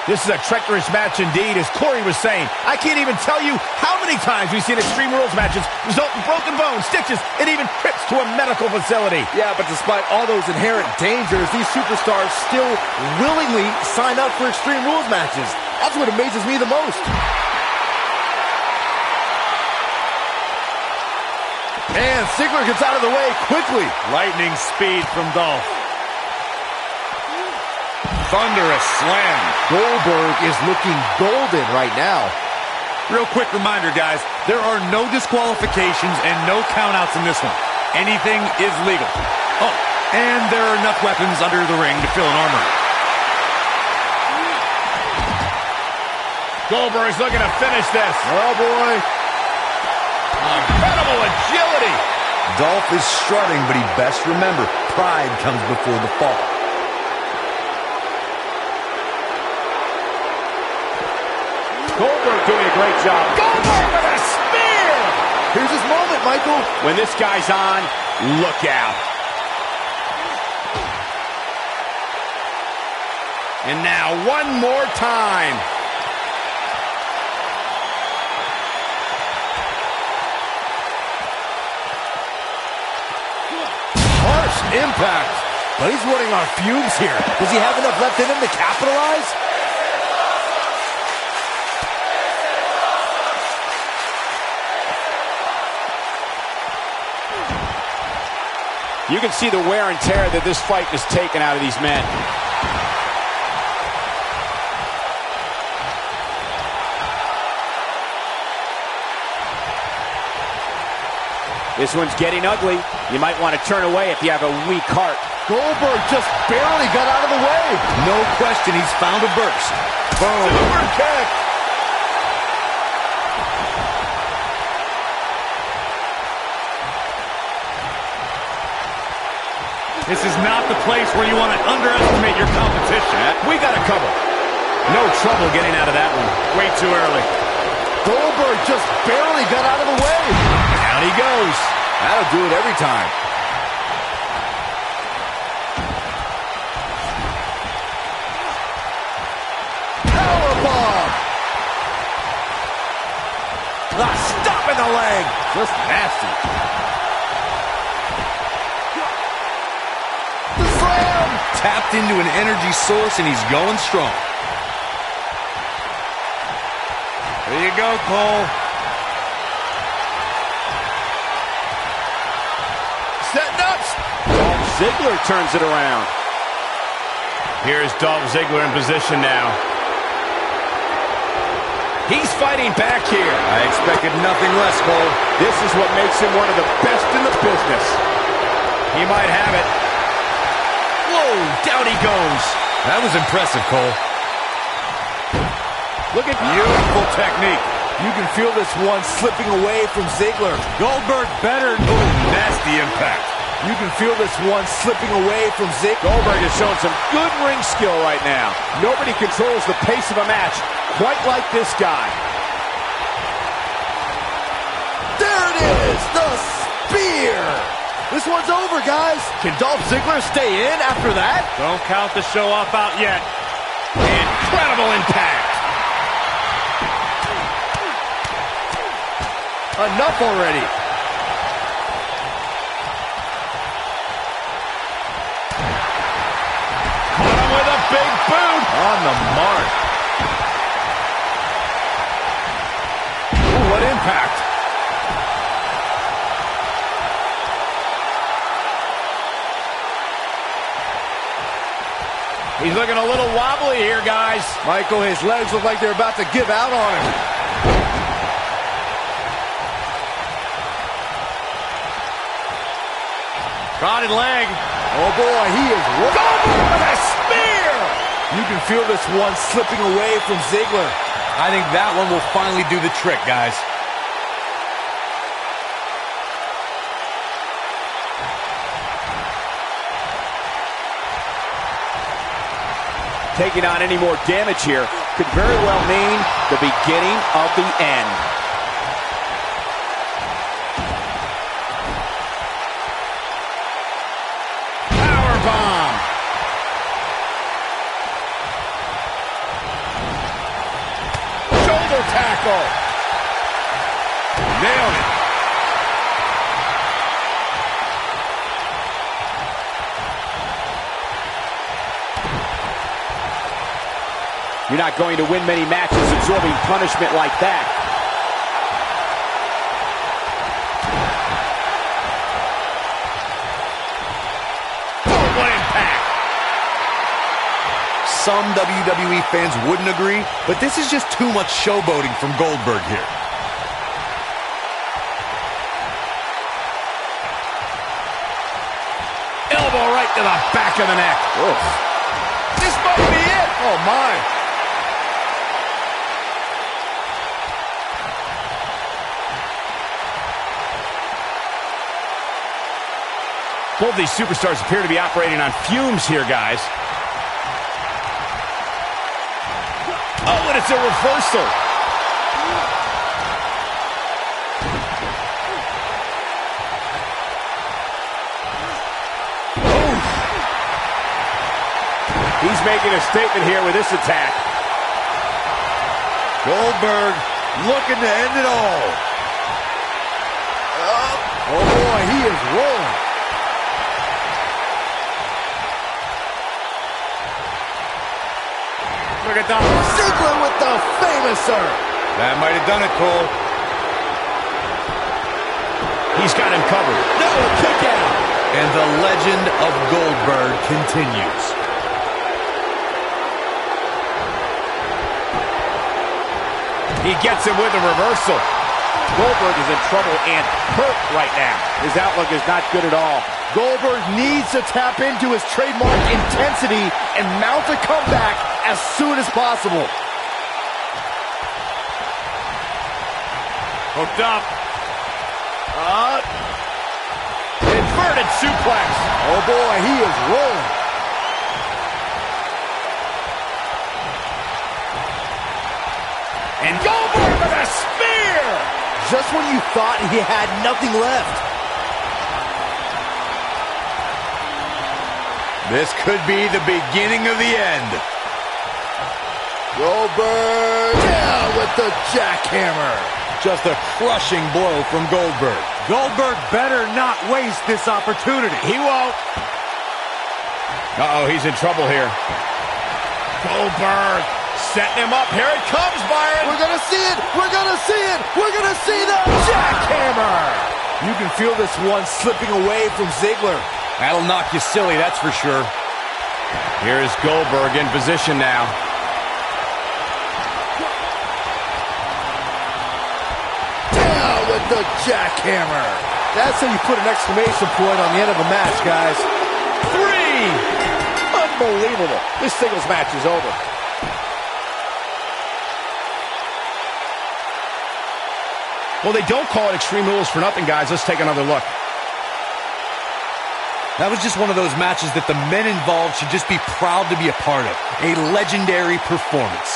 This is a treacherous match indeed, as Corey was saying. I can't even tell you how many times we've seen Extreme Rules matches result in broken bones, stitches, and even trips to a medical facility. Yeah, but despite all those inherent dangers, these superstars still willingly sign up for Extreme Rules matches. That's what amazes me the most. And Ziggler gets out of the way quickly. Lightning speed from Dolph. Thunderous slam. Goldberg is looking golden right now. Real quick reminder, guys, there are no disqualifications and no countouts in this one. Anything is legal. Oh, and there are enough weapons under the ring to fill an armory. Goldberg's looking to finish this. Oh, boy. Incredible agility. Dolph is strutting, but he best remember, pride comes before the fall. Goldberg doing a great job. Goldberg with a spear. Here's his moment, Michael. When this guy's on, look out. And now one more time. Harsh impact. But he's running on fumes here. Does he have enough left in him to capitalize? You can see the wear and tear that this fight has taken out of these men. This one's getting ugly. You might want to turn away if you have a weak heart. Goldberg just barely got out of the way. No question, he's found a burst. Boom. Super kick. This is not the place where you want to underestimate your competition. We got a cover. No trouble getting out of that one. Way too early. Goldberg just barely got out of the way. Down he goes. That'll do it every time. Powerbomb. Stop in the leg. Just nasty. The slam. Tapped into an energy source, and he's going strong. There you go, Cole. Setting up. Dolph Ziggler turns it around. Here's Dolph Ziggler in position now. He's fighting back here. I expected nothing less, Cole. This is what makes him one of the best in the business. He might have it. Whoa, down he goes. That was impressive, Cole. Look at Beautiful technique. You can feel this one slipping away from Ziggler. Goldberg better. Oh, nasty impact. You can feel this one slipping away from Ziggler. Goldberg is showing some good ring skill right now. Nobody controls the pace of a match quite like this guy. There it is, the spear. This one's over, guys. Can Dolph Ziggler stay in after that? Don't count the show off out yet. Incredible impact. Enough already. Caught him with a big boot. On the mark. Ooh, what impact. He's looking a little wobbly here, guys. Michael, his legs look like they're about to give out on him. Prodded leg. Oh boy, he is Goldberg with a spear. You can feel this one slipping away from Ziggler. I think that one will finally do the trick, guys. Taking on any more damage here could very well mean the beginning of the end. Powerbomb. Shoulder tackle. Nailed it. You're not going to win many matches absorbing punishment like that. Oh, what impact. Some WWE fans wouldn't agree, but this is just too much showboating from Goldberg here. Elbow right to the back of the neck. Oof. This might be it. Oh, my. Both these superstars appear to be operating on fumes here, guys. Oh, and it's a reversal. Oof. He's making a statement here with this attack. Goldberg looking to end it all. Oh, boy, he is rolling. Look at that. Ziggler with the famouser. That might have done it, Cole. He's got him covered. No, kick out. And the legend of Goldberg continues. He gets him with a reversal. Goldberg is in trouble and hurt right now. His outlook is not good at all. Goldberg needs to tap into his trademark intensity and mount a comeback as soon as possible. Hooked up. Inverted suplex. Oh boy, he is rolling. And Goldberg with a spear. Just when you thought he had nothing left. This could be the beginning of the end. Goldberg down with the jackhammer. Just a crushing blow from Goldberg. Goldberg better not waste this opportunity. He won't. Uh-oh, he's in trouble here. Goldberg setting him up. Here it comes, Byron. We're going to see it. We're going to see it. We're going to see the jackhammer. You can feel this one slipping away from Ziggler. That'll knock you silly, that's for sure. Here's Goldberg in position now. Down with the jackhammer. That's how you put an exclamation point on the end of a match, guys. 3. Unbelievable. This singles match is over. Well, they don't call it Extreme Rules for nothing, guys. Let's take another look. That was just one of those matches that the men involved should just be proud to be a part of. A legendary performance.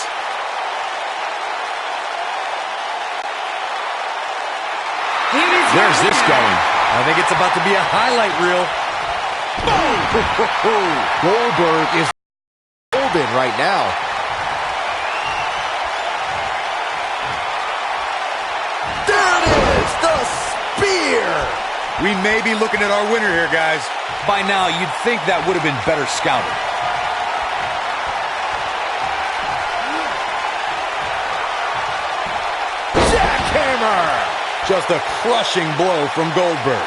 Where's this going? I think it's about to be a highlight reel. Goldberg is golden right now. There it is, the spear. We may be looking at our winner here, guys. By now, you'd think that would have been better scouted. Jackhammer. Just a crushing blow from Goldberg.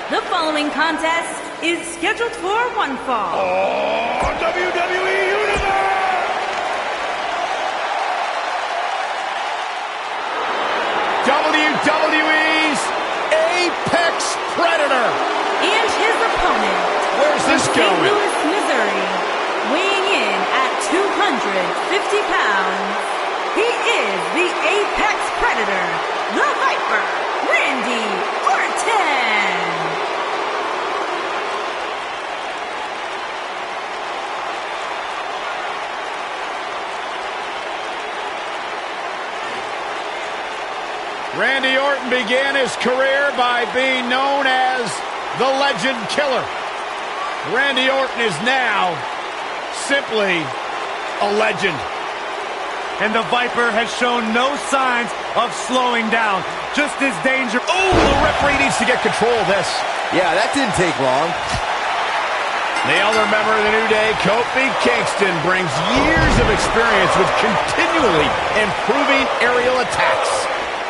The following contest is scheduled for one fall. WWE Universe! WWE's Apex Predator. And his opponent. Where's this from going? St. Louis, Missouri, weighing in at 250 pounds. He is the Apex Predator, the Viper, Randy Orton. Randy Orton began his career by being known as the Legend Killer. Randy Orton is now simply a legend. And the Viper has shown no signs of slowing down. Just as dangerous. Oh, the referee needs to get control of this. Yeah, that didn't take long. The elder member of the New Day, Kofi Kingston, brings years of experience with continually improving aerial attacks.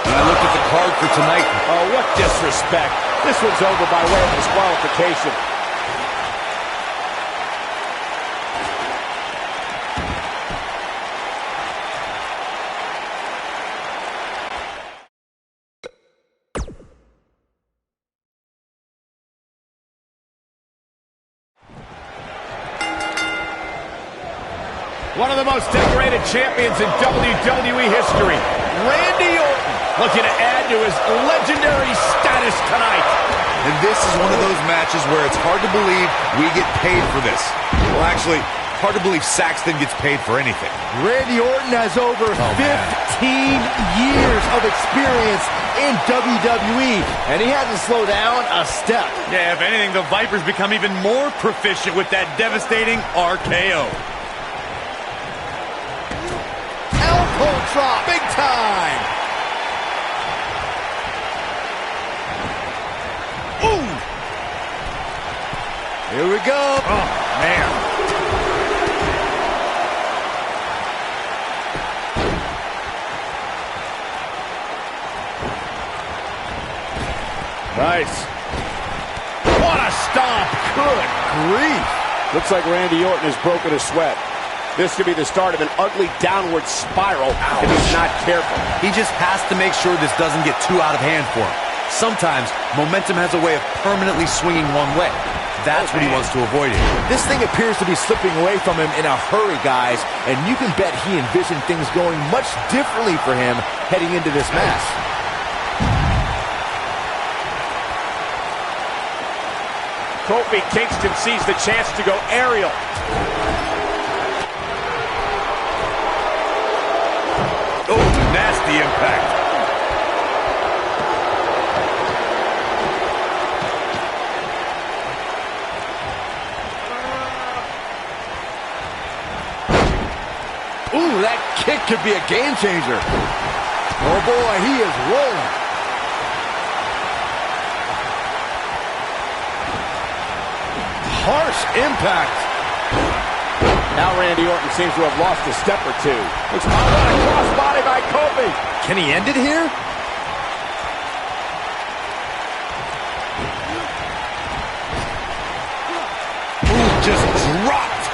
And I looked at the card for tonight. Oh, what disrespect. This one's over by way of disqualification. One of the most decorated champions in WWE history, Randy Orton, looking to add to his legendary status tonight. And this is one of those matches where it's hard to believe we get paid for this. Well, actually, hard to believe Saxton gets paid for anything. Randy Orton has over 15 years of experience in WWE, and he hasn't slowed down a step. Yeah, if anything, the Viper's become even more proficient with that devastating RKO. Elbow drop, big time. Ooh. Here we go. Oh, man. Nice. What a stomp. Good grief. Looks like Randy Orton has broken a sweat. This could be the start of an ugly downward spiral if he's not careful. He just has to make sure this doesn't get too out of hand for him. Sometimes, momentum has a way of permanently swinging one way. That's what he wants to avoid here. This thing appears to be slipping away from him in a hurry, guys, and you can bet he envisioned things going much differently for him heading into this match. Kofi Kingston sees the chance to go aerial. Oh, nasty impact. Ooh, that kick could be a game changer. Oh boy, he is rolling. Harsh impact. Now Randy Orton seems to have lost a step or two. Looks what a crossbody by Kofi. Can he end it here? Ooh, just dropped.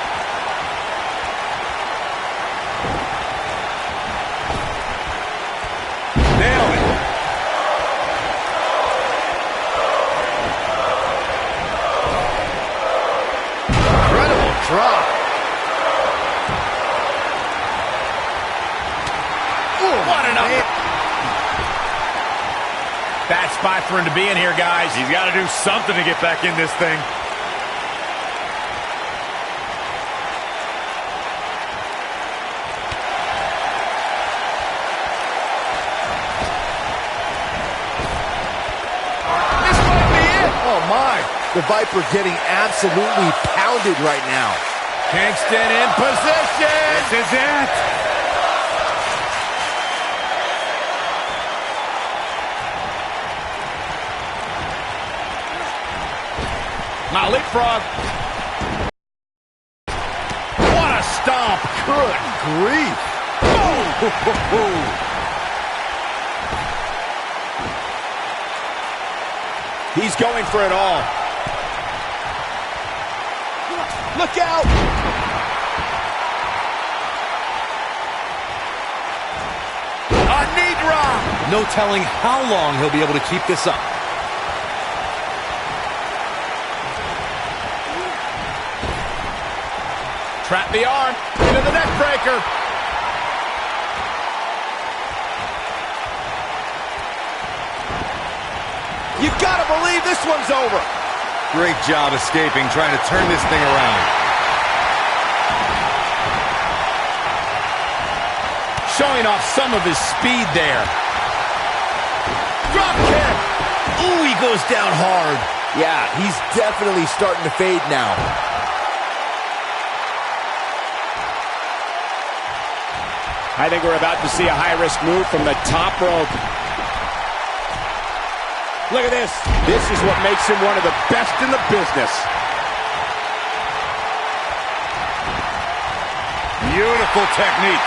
Nailed it. Incredible drop. What an up. Bad spot for him to be in here, guys. He's got to do something to get back in this thing. This might be it. Oh my. The Viper getting absolutely pounded right now. Kingston in position. This is it. Now leapfrog. What a stomp. Good grief. He's going for it all. Look out. A knee drop. No telling how long he'll be able to keep this up. Trap the arm into the neck breaker. You gotta believe this one's over. Great job escaping, trying to turn this thing around. Showing off some of his speed there. Drop kick. Ooh, he goes down hard. Yeah, he's definitely starting to fade now. I think we're about to see a high-risk move from the top rope. Look at this. This is what makes him one of the best in the business. Beautiful technique.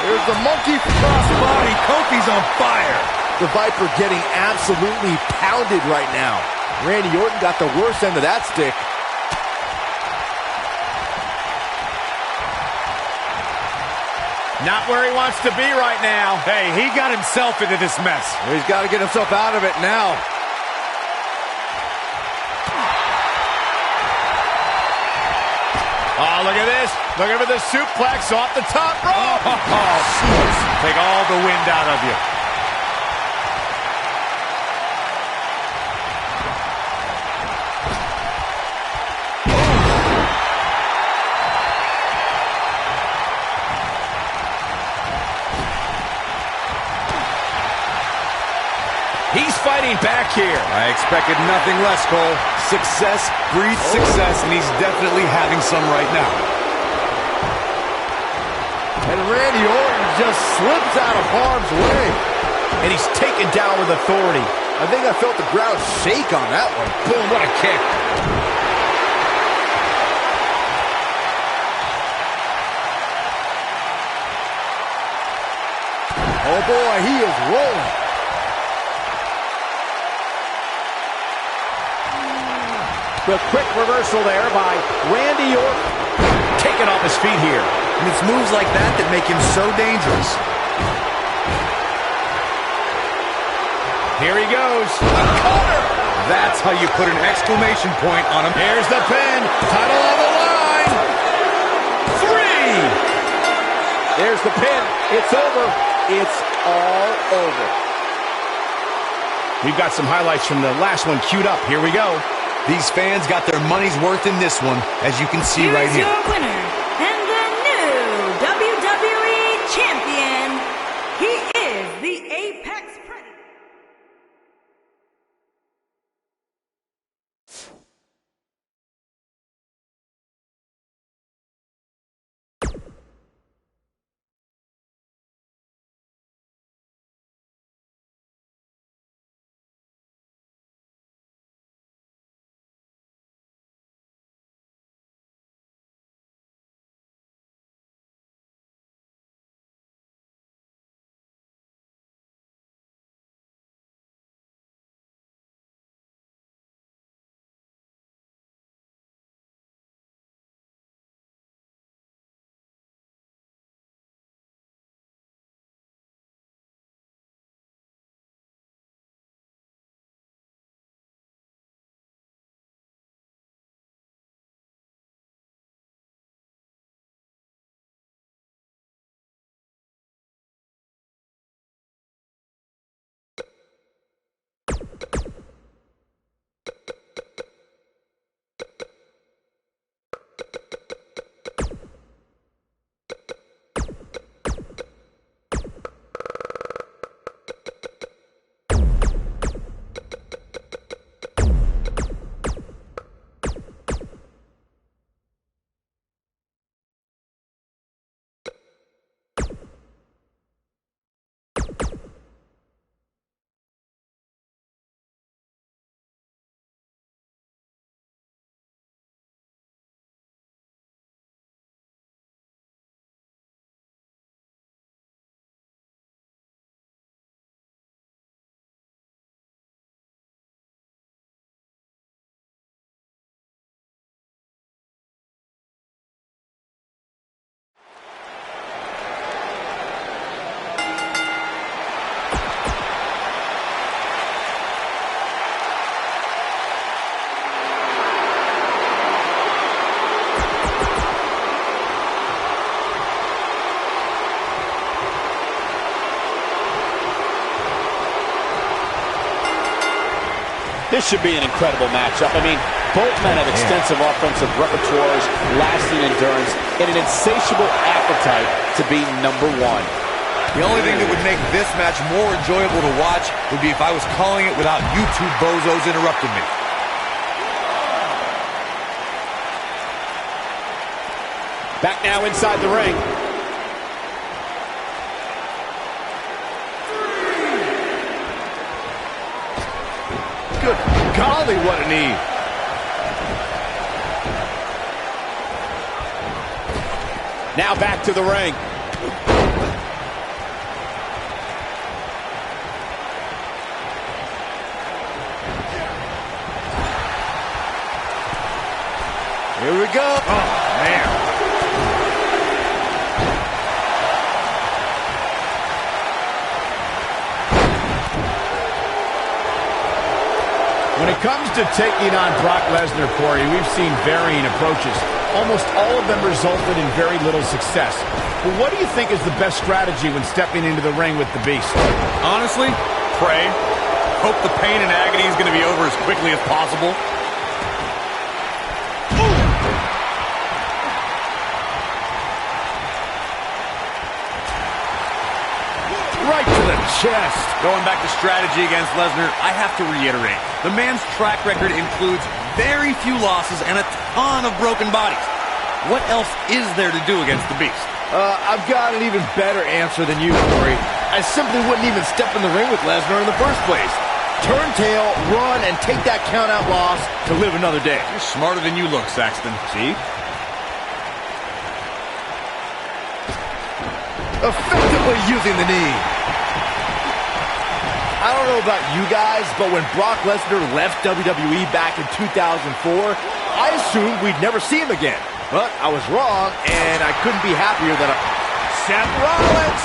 There's the monkey crossbody. Kofi's on fire. The Viper getting absolutely pounded right now. Randy Orton got the worst end of that stick. Not where he wants to be right now. Hey, he got himself into this mess. He's got to get himself out of it now. Oh, look at this. Looking for the suplex off the top rope. Oh, take all the wind out of you. He's fighting back here. I expected nothing less, Cole. Success breeds success, and he's definitely having some right now. And Randy Orton just slips out of harm's way. And he's taken down with authority. I think I felt the ground shake on that one. Boom, what a kick. Oh boy, he is rolling. The quick reversal there by Randy Orton. Taken off his feet here. And it's moves like that that make him so dangerous. Here he goes. A cover! That's how you put an exclamation point on him. Here's the pin. Title on the line. 3. There's the pin. It's over. It's all over. We've got some highlights from the last one queued up. Here we go. These fans got their money's worth in this one, as you can see right here. Here's your winner and the new WWE Champion. He is the Apex Predator. This should be an incredible matchup. I mean, both men have extensive offensive repertoires, lasting endurance, and an insatiable appetite to be number one. The only thing that would make this match more enjoyable to watch would be if I was calling it without you two bozos interrupting me. Back now inside the ring. Good golly, what a knee. Now back to the ring. Here we go. Oh, man. When it comes to taking on Brock Lesnar, Corey, we've seen varying approaches. Almost all of them resulted in very little success. But what do you think is the best strategy when stepping into the ring with the Beast? Honestly, pray. Hope the pain and agony is going to be over as quickly as possible. Right to the chest. Going back to strategy against Lesnar, I have to reiterate, the man's track record includes very few losses and a ton of broken bodies. What else is there to do against the Beast? I've got an even better answer than you, Corey. I simply wouldn't even step in the ring with Lesnar in the first place. Turn tail, run, and take that count-out loss to live another day. You're smarter than you look, Saxton. See? Effectively using the knee. I don't know about you guys, but when Brock Lesnar left WWE back in 2004, I assumed we'd never see him again. But I was wrong, and I couldn't be happier that Seth Rollins!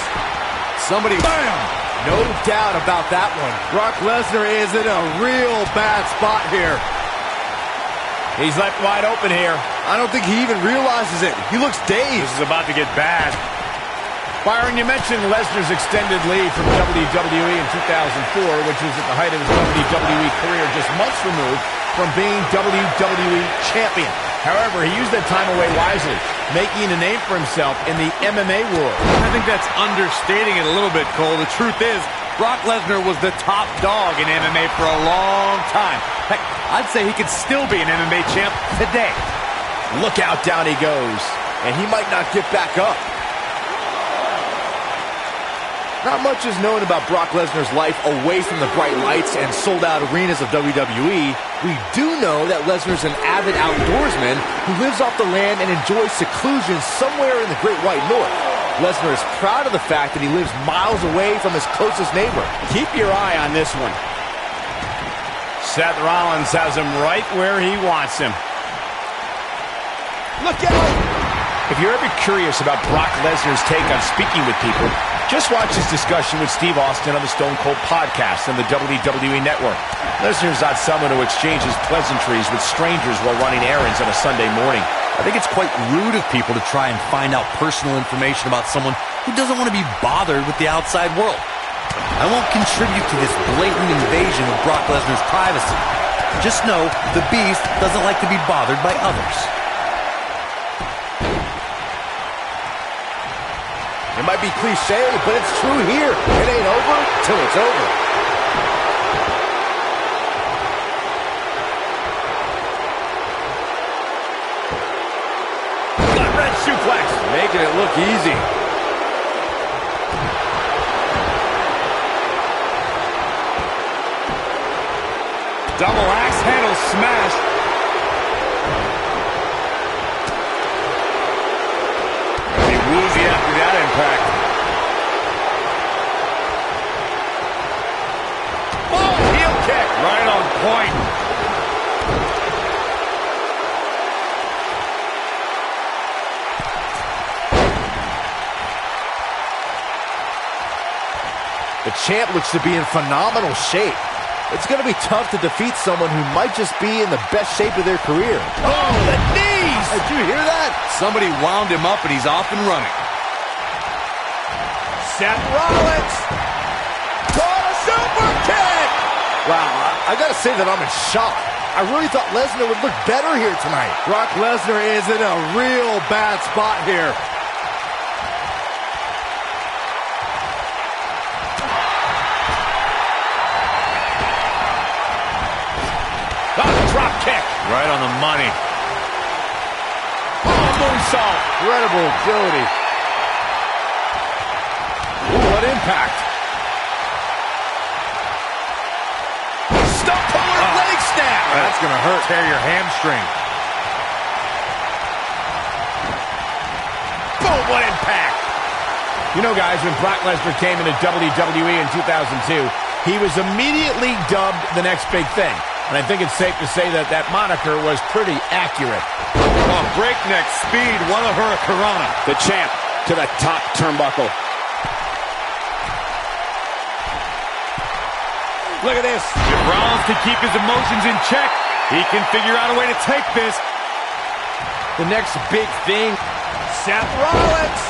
Somebody... Bam! No doubt about that one. Brock Lesnar is in a real bad spot here. He's left wide open here. I don't think he even realizes it. He looks dazed. This is about to get bad. Byron, you mentioned Lesnar's extended lead from WWE in 2004, which was at the height of his WWE career, just months removed from being WWE champion. However, he used that time away wisely, making a name for himself in the MMA world. I think that's understating it a little bit, Cole. The truth is, Brock Lesnar was the top dog in MMA for a long time. Heck, I'd say he could still be an MMA champ today. Look out, down he goes. And he might not get back up. Not much is known about Brock Lesnar's life away from the bright lights and sold-out arenas of WWE. We do know that Lesnar's an avid outdoorsman who lives off the land and enjoys seclusion somewhere in the Great White North. Lesnar is proud of the fact that he lives miles away from his closest neighbor. Keep your eye on this one. Seth Rollins has him right where he wants him. Look out! If you're ever curious about Brock Lesnar's take on speaking with people, just watch his discussion with Steve Austin on the Stone Cold podcast on the WWE Network. Lesnar's not someone who exchanges pleasantries with strangers while running errands on a Sunday morning. I think it's quite rude of people to try and find out personal information about someone who doesn't want to be bothered with the outside world. I won't contribute to this blatant invasion of Brock Lesnar's privacy. Just know the Beast doesn't like to be bothered by others. It might be cliche, but it's true here. It ain't over till it's over. Gut-wrench suplex. Making it look easy. Double axe handle smash. Be woozy after that impact. Oh, heel kick. Right on point. The champ looks to be in phenomenal shape. It's going to be tough to defeat someone who might just be in the best shape of their career. Oh, the knees! Did you hear that? Somebody wound him up and he's off and running. Seth Rollins. Caught a super kick. Wow, I got to say that I'm in shock. I really thought Lesnar would look better here tonight. Brock Lesnar is in a real bad spot here. Oh, drop kick. Right on the money. Oh, moonsault. Incredible agility. Ooh, what impact. Stump puller, leg snap. That's going to hurt. Tear your hamstring. Boom, what impact. You know, guys, when Brock Lesnar came into WWE in 2002, he was immediately dubbed the next big thing. And I think it's safe to say that that moniker was pretty accurate. Oh, breakneck speed, what a hurricanrana. The champ to the top turnbuckle. Look at this. If Rollins can keep his emotions in check, he can figure out a way to take this. The next big thing. Seth Rollins.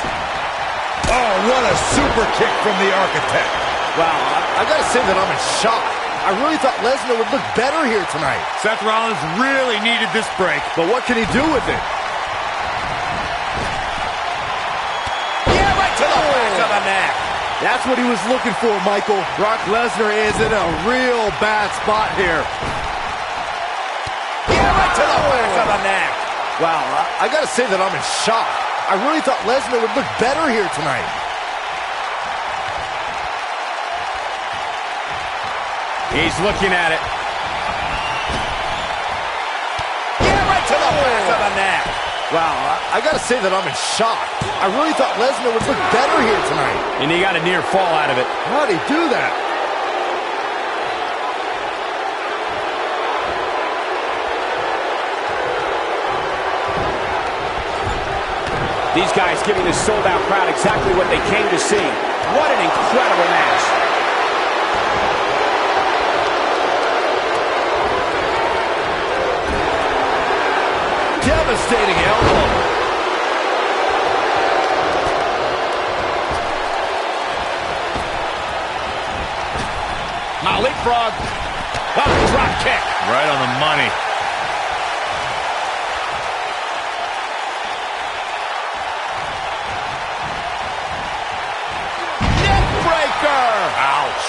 Oh, what a super kick from the architect. Wow, I gotta say that I'm in shock. I really thought Lesnar would look better here tonight. Seth Rollins really needed this break. But what can he do with it? Yeah, right to the back of the neck. That's what he was looking for, Michael. Brock Lesnar is in a real bad spot here. Yeah, right to the back of the neck. Wow, I gotta say that I'm in shock. I really thought Lesnar would look better here tonight. He's looking at it. Yeah, right to the back of the neck. Wow, I gotta say that I'm in shock. I really thought Lesnar would look better here tonight. And he got a near fall out of it. How'd he do that? These guys giving this sold-out crowd exactly what they came to see. What an incredible match. Devastating elbow. Now leapfrog. Oh, drop kick. Right on the money. Ouch.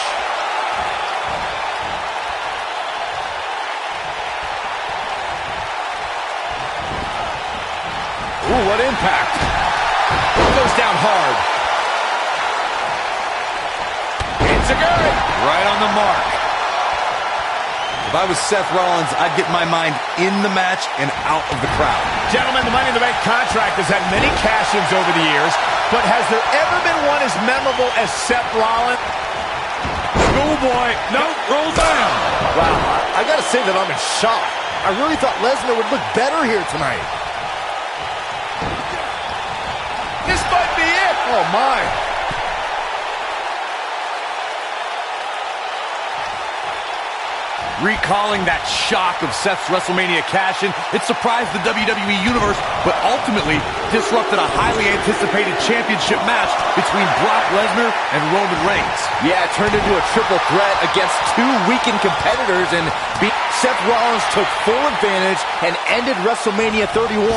Ooh, what impact. Goes down hard. It's a good. Right on the mark. If I was Seth Rollins, I'd get my mind in the match and out of the crowd. Gentlemen, the Money in the Bank contract has had many cash-ins over the years, but has there ever been one as memorable as Seth Rollins? Schoolboy, no, roll down. Wow, I gotta say that I'm in shock. I really thought Lesnar would look better here tonight. This might be it. Oh, my. Recalling that shock of Seth's WrestleMania cash-in, it surprised the WWE Universe, but ultimately disrupted a highly anticipated championship match between Brock Lesnar and Roman Reigns. Yeah, it turned into a triple threat against two weakened competitors, and Seth Rollins took full advantage and ended WrestleMania 31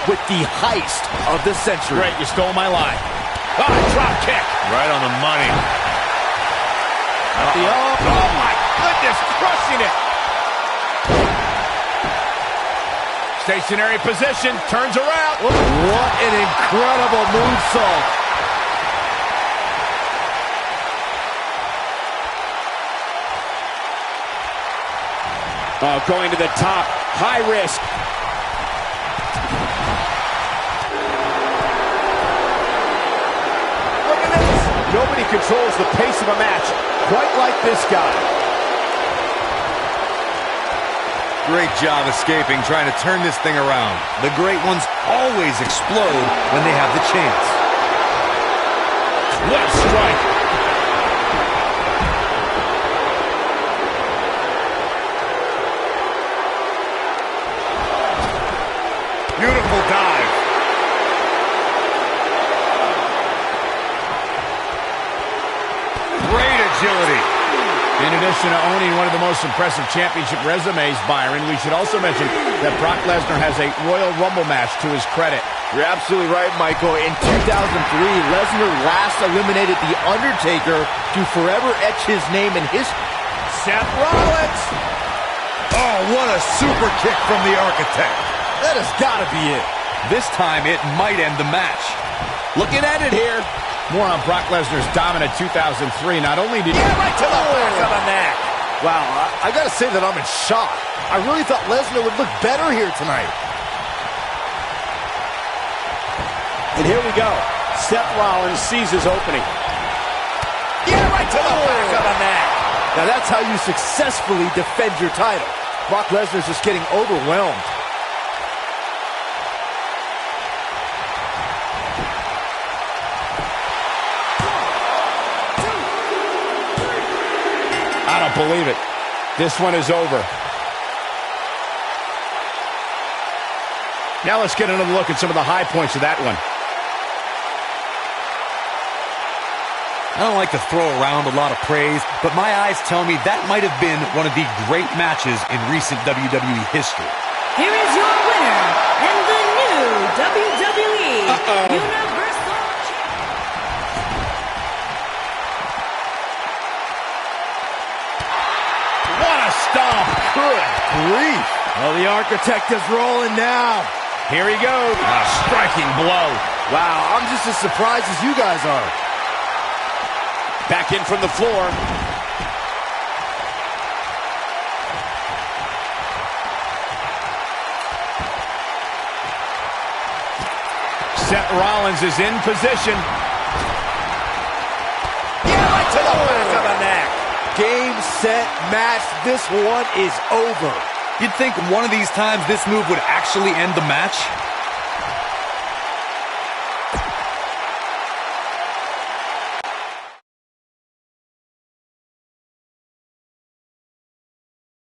with the heist of the century. Great, you stole my line. Oh, drop kick. Right on the money. Oh, my goodness, crushing it. Stationary position, turns around. What an incredible moonsault. Oh, going to the top, high risk. Look at this. Nobody controls the pace of a match quite like this guy. Great job escaping, trying to turn this thing around. The great ones always explode when they have the chance. What a strike. Beautiful dive. Great agility. In addition to owning one of the most impressive championship resumes, Byron, we should also mention that Brock Lesnar has a Royal Rumble match to his credit. You're absolutely right, Michael. In 2003, Lesnar last eliminated The Undertaker to forever etch his name in history. Seth Rollins. Oh, what a super kick from the architect. That has got to be it. This time, it might end the match. Looking at it here. More on Brock Lesnar's dominant 2003. Not only did Right to the back of the neck. Wow, I gotta say that I'm in shock. I really thought Lesnar would look better here tonight. And here we go. Seth Rollins sees his opening. Right to the back of the neck. Now that's how you successfully defend your title. Brock Lesnar's just getting overwhelmed. I don't believe it. This one is over. Now let's get another look at some of the high points of that one. I don't like to throw around a lot of praise, but my eyes tell me that might have been one of the great matches in recent WWE history. Here is your winner and the new WWE Universal What a stomp. Good grief. Well, the Architect is rolling now. Here he goes. A striking blow. Wow, I'm just as surprised as you guys are. Back in from the floor. Seth Rollins is in position. Right to the back of the neck. Game, set, match. This one is over. You'd think one of these times this move would actually end the match.